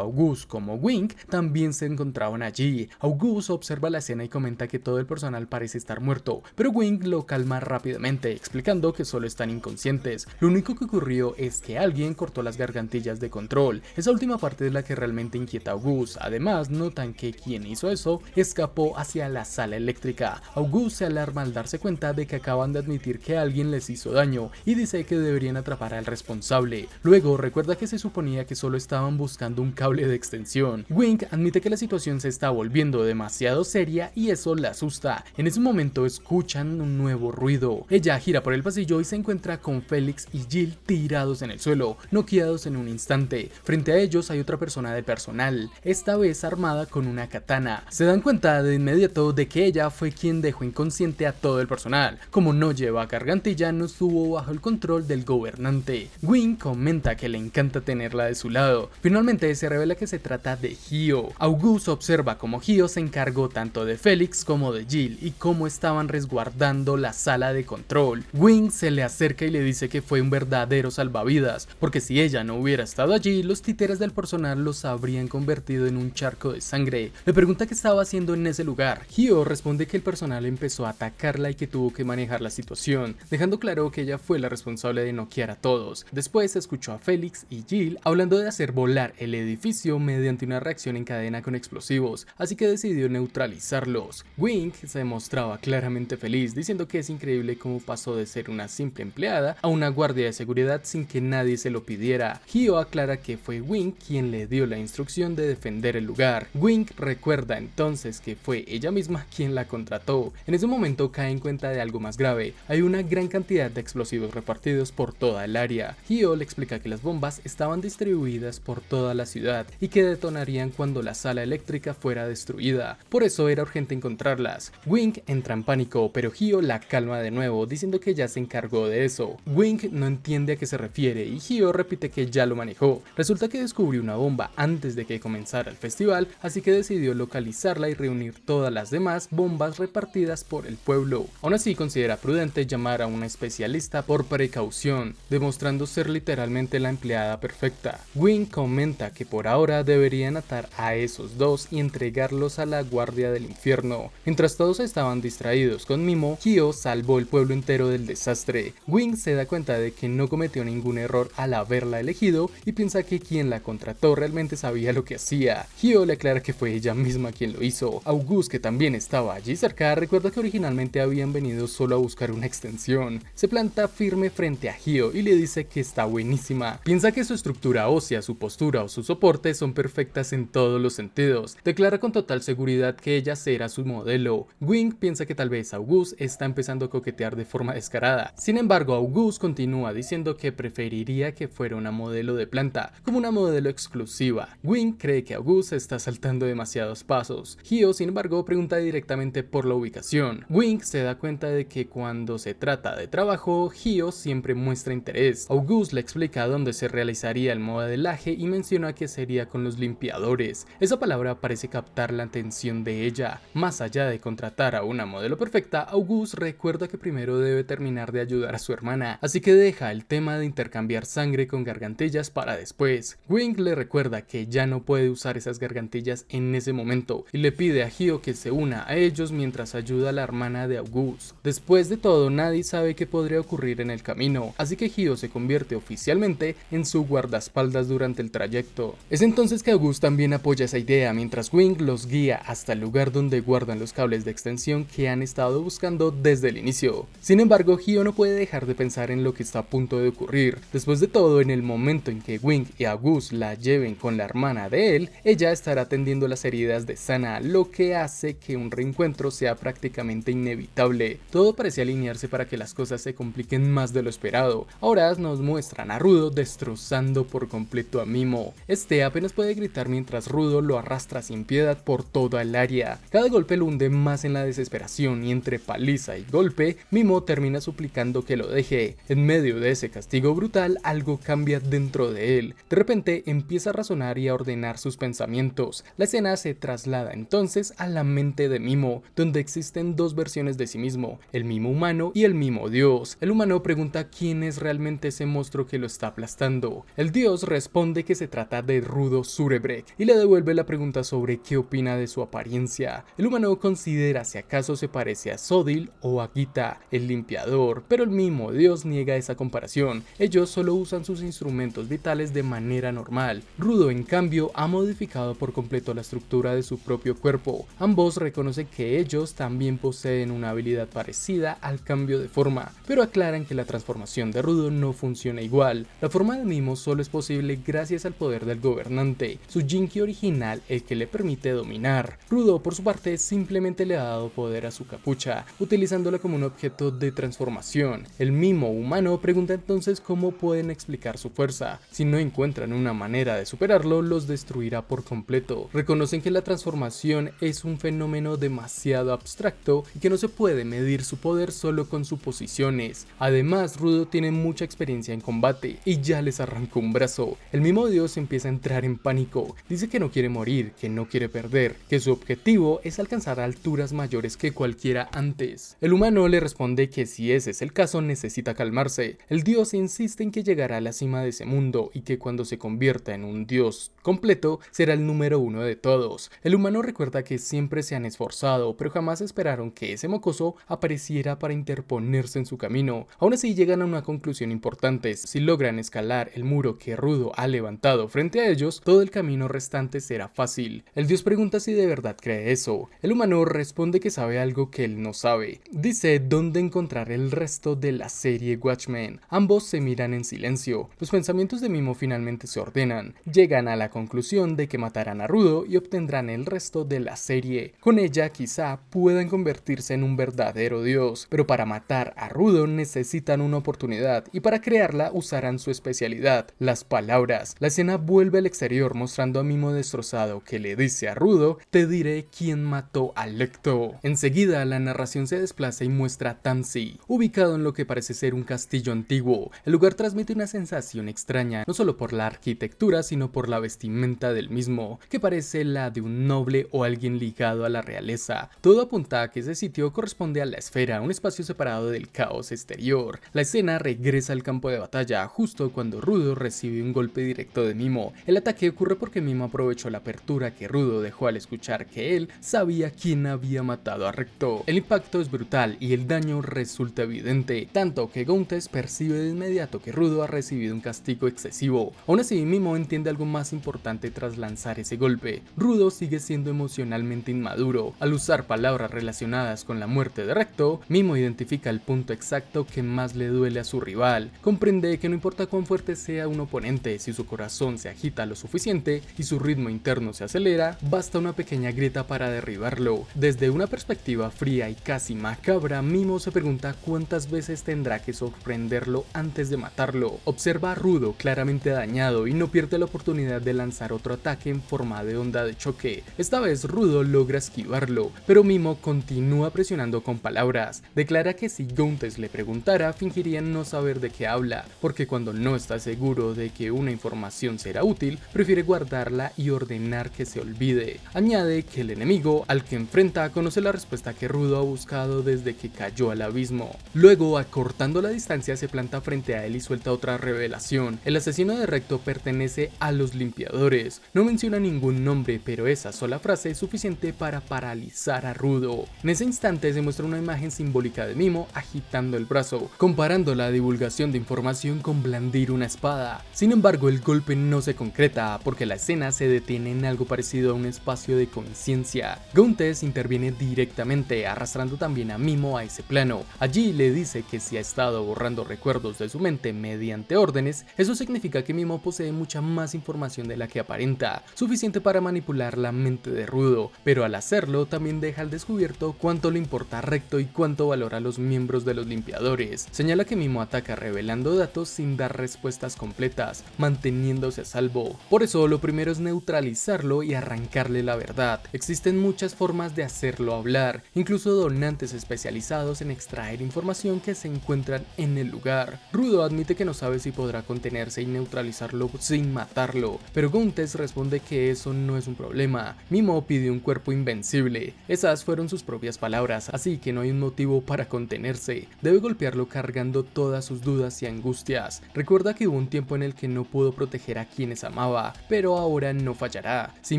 August como Wink también se encontraban allí. August observa la escena y comenta que todo el personal parece estar muerto, pero Wink lo calma rápidamente, explicando que solo están inconscientes. Lo único que ocurrió es que alguien cortó las gargantillas de control. Esa última parte es la que realmente inquieta a August. Además, notan que quien hizo eso escapó hacia la sala eléctrica. August se alarma al darse cuenta de que acaban de admitir que alguien les hizo daño y dice que deberían atrapar al responsable. Luego recuerda que se suponía que solo estaban buscando un cable de extensión. Wink admite que la situación se está volviendo demasiado seria y eso la asusta. En ese momento escuchan un nuevo ruido. Ella gira por el pasillo y se encuentra con Felix y Jill tirados en el suelo, noqueados en un instante. Frente a ellos hay otra persona del personal, esta vez armada con una katana. Se dan cuenta de inmediato de que ella fue quien dejó inconsciente a todo el personal. Como no lleva gargantilla, no estuvo bajo el control del gobernante. Wink comenta que le encanta tenerla de su lado. Finalmente se revela que se trata de Hio. August observa cómo Hio se encargó tanto de Felix como de Jill y cómo estaban resguardando la sala de control. Wink se le acerca y le dice que fue un verdadero salvavidas, porque si ella no hubiera estado allí, los títeres del personal los habrían convertido en un charco de sangre. Le pregunta qué estaba haciendo en ese lugar. Hio responde que el personal empezó a atacarla y que tuvo que manejar la situación, dejando claro que ella fue la responsable de noquear a todos. Después escuchó a Felix y Jill hablando de hacer volar el edificio mediante una reacción en cadena con explosivos, así que decidió neutralizarlos. Wink se mostraba claramente feliz, diciendo que es increíble cómo pasó de ser una simple empleada a una guardia de seguridad sin que nadie se lo pidiera. Hio aclara que fue Wink quien le dio la instrucción de defender el lugar. Wink recuerda entonces que fue ella misma quien la contrató. En ese momento cae en cuenta de algo más grave. Hay una gran cantidad de explosivos repartidos por toda el área. Hio le explica que las bombas estaban distribuidas por toda la ciudad y que detonarían cuando la sala eléctrica fuera destruida. Por eso era urgente encontrarlas. Wink entra en pánico, pero Hio la calma de nuevo, diciendo que ya se encargó de eso. Wink no entiende a qué se refiere y Hio repite que ya lo manejó. Resulta que descubrió una bomba antes de que comenzara el festival, así que decidió localizarla y reunir todas las demás bombas repartidas por el pueblo. Aún así considera prudente llamar a una especialista por precaución, demostrando ser literalmente la empleada perfecta. Wink comenta que por ahora deberían atar a esos dos y entregarlos a la guardia del infierno. Mientras todos estaban distraídos con Mimo, Hio salvó el pueblo entero del desastre. Wink se da cuenta de que no cometió ningún error al haberla elegido y piensa que quien la contrató realmente sabía lo que hacía. Hio le aclara que fue ella misma quien lo hizo. August, que también estaba estaba allí cerca recuerda que originalmente habían venido solo a buscar una extensión. Se planta firme frente a Hyo y le dice que está buenísima. Piensa que su estructura ósea, su postura o su soporte son perfectas en todos los sentidos. Declara con total seguridad que ella será su modelo. Wing piensa que tal vez August está empezando a coquetear de forma descarada. Sin embargo, August continúa diciendo que preferiría que fuera una modelo de planta, como una modelo exclusiva. Wing cree que August está saltando demasiados pasos. Hyo, sin embargo, pregunta directamente por la ubicación. Wing se da cuenta de que cuando se trata de trabajo, Hyo siempre muestra interés. August le explica dónde se realizaría el modelaje y menciona que sería con los limpiadores. Esa palabra parece captar la atención de ella. Más allá de contratar a una modelo perfecta, August recuerda que primero debe terminar de ayudar a su hermana, así que deja el tema de intercambiar sangre con gargantillas para después. Wing le recuerda que ya no puede usar esas gargantillas en ese momento y le pide a Hyo que se una a ellos mientras ayuda a la hermana de August. Después de todo, nadie sabe qué podría ocurrir en el camino, así que Hyo se convierte oficialmente en su guardaespaldas durante el trayecto. Es entonces que August también apoya esa idea mientras Wing los guía hasta el lugar donde guardan los cables de extensión que han estado buscando desde el inicio. Sin embargo, Hyo no puede dejar de pensar en lo que está a punto de ocurrir. Después de todo, en el momento en que Wing y August la lleven con la hermana de él, ella estará atendiendo las heridas de Sana, lo que hace que un reencuentro sea prácticamente inevitable. Todo parece alinearse para que las cosas se compliquen más de lo esperado. Ahora nos muestran a Rudo destrozando por completo a Mimo. Este apenas puede gritar mientras Rudo lo arrastra sin piedad por toda el área. Cada golpe lo hunde más en la desesperación y entre paliza y golpe, Mimo termina suplicando que lo deje. En medio de ese castigo brutal, algo cambia dentro de él. De repente empieza a razonar y a ordenar sus pensamientos. La escena se traslada entonces a la mente de Mimo, donde existen dos versiones de sí mismo, el Mimo humano y el Mimo dios. El humano pregunta quién es realmente ese monstruo que lo está aplastando. El dios responde que se trata de Rudo Surebrek y le devuelve la pregunta sobre qué opina de su apariencia. El humano considera si acaso se parece a Sodil o a Gita, el limpiador, pero el Mimo dios niega esa comparación. Ellos solo usan sus instrumentos vitales de manera normal. Rudo, en cambio, ha modificado por completo la estructura de su propio cuerpo. Ambos reconocen que ellos también poseen una habilidad parecida al cambio de forma, pero aclaran que la transformación de Rudo no funciona igual. La forma de Mimo solo es posible gracias al poder del gobernante, su Jinki original, el que le permite dominar. Rudo, por su parte, simplemente le ha dado poder a su capucha, utilizándola como un objeto de transformación. El Mimo humano pregunta entonces cómo pueden explicar su fuerza. Si no encuentran una manera de superarlo, los destruirá por completo. Reconocen que la transformación es un fenómeno demasiado abstracto y que no se puede medir su poder solo con suposiciones. Además, Rudo tiene mucha experiencia en combate y ya les arrancó un brazo. El Mimo dios empieza a entrar en pánico. Dice que no quiere morir, que no quiere perder, que su objetivo es alcanzar alturas mayores que cualquiera antes. El humano le responde que si ese es el caso necesita calmarse. El dios insiste en que llegará a la cima de ese mundo y que cuando se convierta en un dios completo será el número uno de todos. El humano recuerda que siempre se han esforzado, pero jamás esperaron que ese mocoso apareciera para interponerse en su camino. Aún así llegan a una conclusión importante: si logran escalar el muro que Rudo ha levantado frente a ellos, todo el camino restante será fácil. El dios pregunta si de verdad cree eso. El humano responde que sabe algo que él no sabe. Dice dónde encontrar el resto de la serie Watchmen. Ambos se miran en silencio. Los pensamientos de Mimo finalmente se ordenan. Llegan a la conclusión de que matarán a Rudo y obtendrán el resto de la serie. Con ella quizá puedan convertirse en un verdadero dios, pero para matar a Rudo necesitan una oportunidad y para crearla usarán su especialidad, las palabras. La escena vuelve al exterior mostrando a Mimo destrozado que le dice a Rudo: te diré quién mató a Lecto. Enseguida la narración se desplaza y muestra a Tamsi, ubicado en lo que parece ser un castillo antiguo. El lugar transmite una sensación extraña, no solo por la arquitectura sino por la vestimenta del mismo, que parece la de un noble o alguien ligado a la realeza. Todo apunta a que ese sitio corresponde a la esfera, un espacio separado del caos exterior. La escena regresa al campo de batalla justo cuando Rudo recibe un golpe directo de Mimo. El ataque ocurre porque Mimo aprovechó la apertura que Rudo dejó al escuchar que él sabía quién había matado a Recto. El impacto es brutal y el daño resulta evidente, tanto que Gauntes percibe de inmediato que Rudo ha recibido un castigo excesivo. Aún así, Mimo entiende algo más importante tras lanzar ese golpe. Rudo sigue siendo emocionalmente inmaduro. Al usar palabras relacionadas con la muerte de Recto, Mimo identifica el punto exacto que más le duele a su rival. Comprende que no importa cuán fuerte sea un oponente, si su corazón se agita lo suficiente y su ritmo interno se acelera, basta una pequeña grieta para derribarlo. Desde una perspectiva fría y casi macabra, Mimo se pregunta cuántas veces tendrá que sorprenderlo antes de matarlo. Observa a Rudo claramente dañado y no pierde la oportunidad de lanzar otro ataque en forma de onda de choque. Esta vez Rudo logra esquivarlo, pero Mimo continúa presionando con palabras. Declara que si Gauntless le preguntara, fingiría no saber de qué habla, porque cuando no está seguro de que una información será útil, prefiere guardarla y ordenar que se olvide. Añade que el enemigo al que enfrenta conoce la respuesta que Rudo ha buscado desde que cayó al abismo. Luego, acortando la distancia, se planta frente a él y suelta otra revelación. El asesino de Recto pertenece a los limpiadores. No menciona ningún nombre, pero esa sola frase es suficiente para paralizar a Rudo. En ese instante se muestra una imagen simbólica de Mimo agitando el brazo, comparando la divulgación de información con blandir una espada. Sin embargo, el golpe no se concreta porque la escena se detiene en algo parecido a un espacio de conciencia. Gauntless interviene directamente, arrastrando también a Mimo a ese plano. Allí le dice que si ha estado borrando recuerdos de su mente mediante órdenes, eso significa que Mimo posee mucha más información de la que aparenta, suficiente para manipular la mente de Rudo, pero al hacerlo también deja al descubierto cuánto le importa Recto y cuánto valora a los miembros de los limpiadores. Señala que Mimo ataca revelando datos sin dar respuestas completas, manteniéndose a salvo. Por eso lo primero es neutralizarlo y arrancarle la verdad. Existen muchas formas de hacerlo hablar, incluso donantes especializados en extraer información que se encuentran en el lugar. Rudo admite que no sabe si podrá contenerse y neutralizarlo sin matarlo, pero Gauntless responde que eso no es un problema. Mimo pide un cuerpo invencible. Esas fueron sus propias palabras, así que no hay un motivo para contenerse. Debe golpearlo cargando todas sus dudas y angustias. Recuerda que hubo un tiempo en el que no pudo proteger a quienes amaba, pero ahora no fallará. Si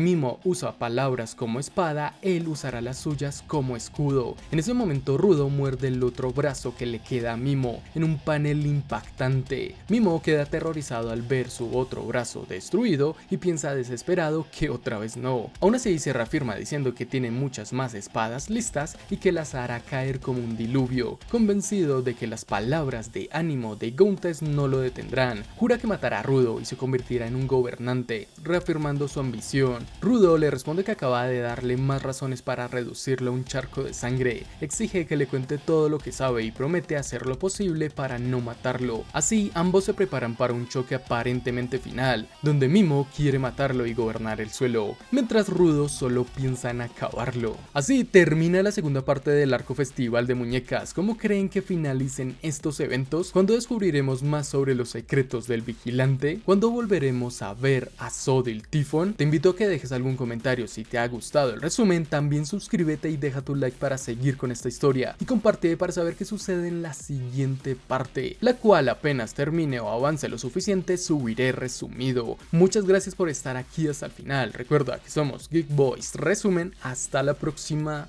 Mimo usa palabras como espada, él usará las suyas como escudo. En ese momento Rudo muerde el otro brazo que le queda a Mimo en un panel impactante. Mimo queda aterrorizado al ver su otro brazo destruido y piensa desesperado que otra vez no. Aún así se reafirma diciendo que tiene muchas más espadas listas y que las hará caer como un diluvio. Convencido de que las palabras de ánimo de Gauntless no lo detendrán, jura que matará a Rudo y se convertirá en un gobernante, reafirmando su ambición. Rudo le responde que acaba de darle más razones para reducirlo a un charco de sangre. Exige que le cuente todo lo que sabe y promete hacer lo posible para no matarlo. Así, ambos se preparan para un choque aparentemente final, donde Mimo quiere matarlo y gobernar el suelo, mientras Rudo solo piensa en acabarlo. Así termina la segunda parte del arco festival de muñecas. ¿Cómo creen que finalicen estos eventos? ¿Cuándo descubriremos más sobre los secretos del vigilante? ¿Cuándo volveremos a ver a Sodil Tifón? Te invito a que dejes algún comentario si te ha gustado el resumen. También suscríbete y deja tu like para seguir con esta historia y comparte para saber qué sucede en la siguiente parte, la cual apenas termine o avance lo suficiente subiré resumido. Muchas gracias por estar aquí hasta el final. Recuerda que somos Geek Boys Resumen. Hasta la próxima.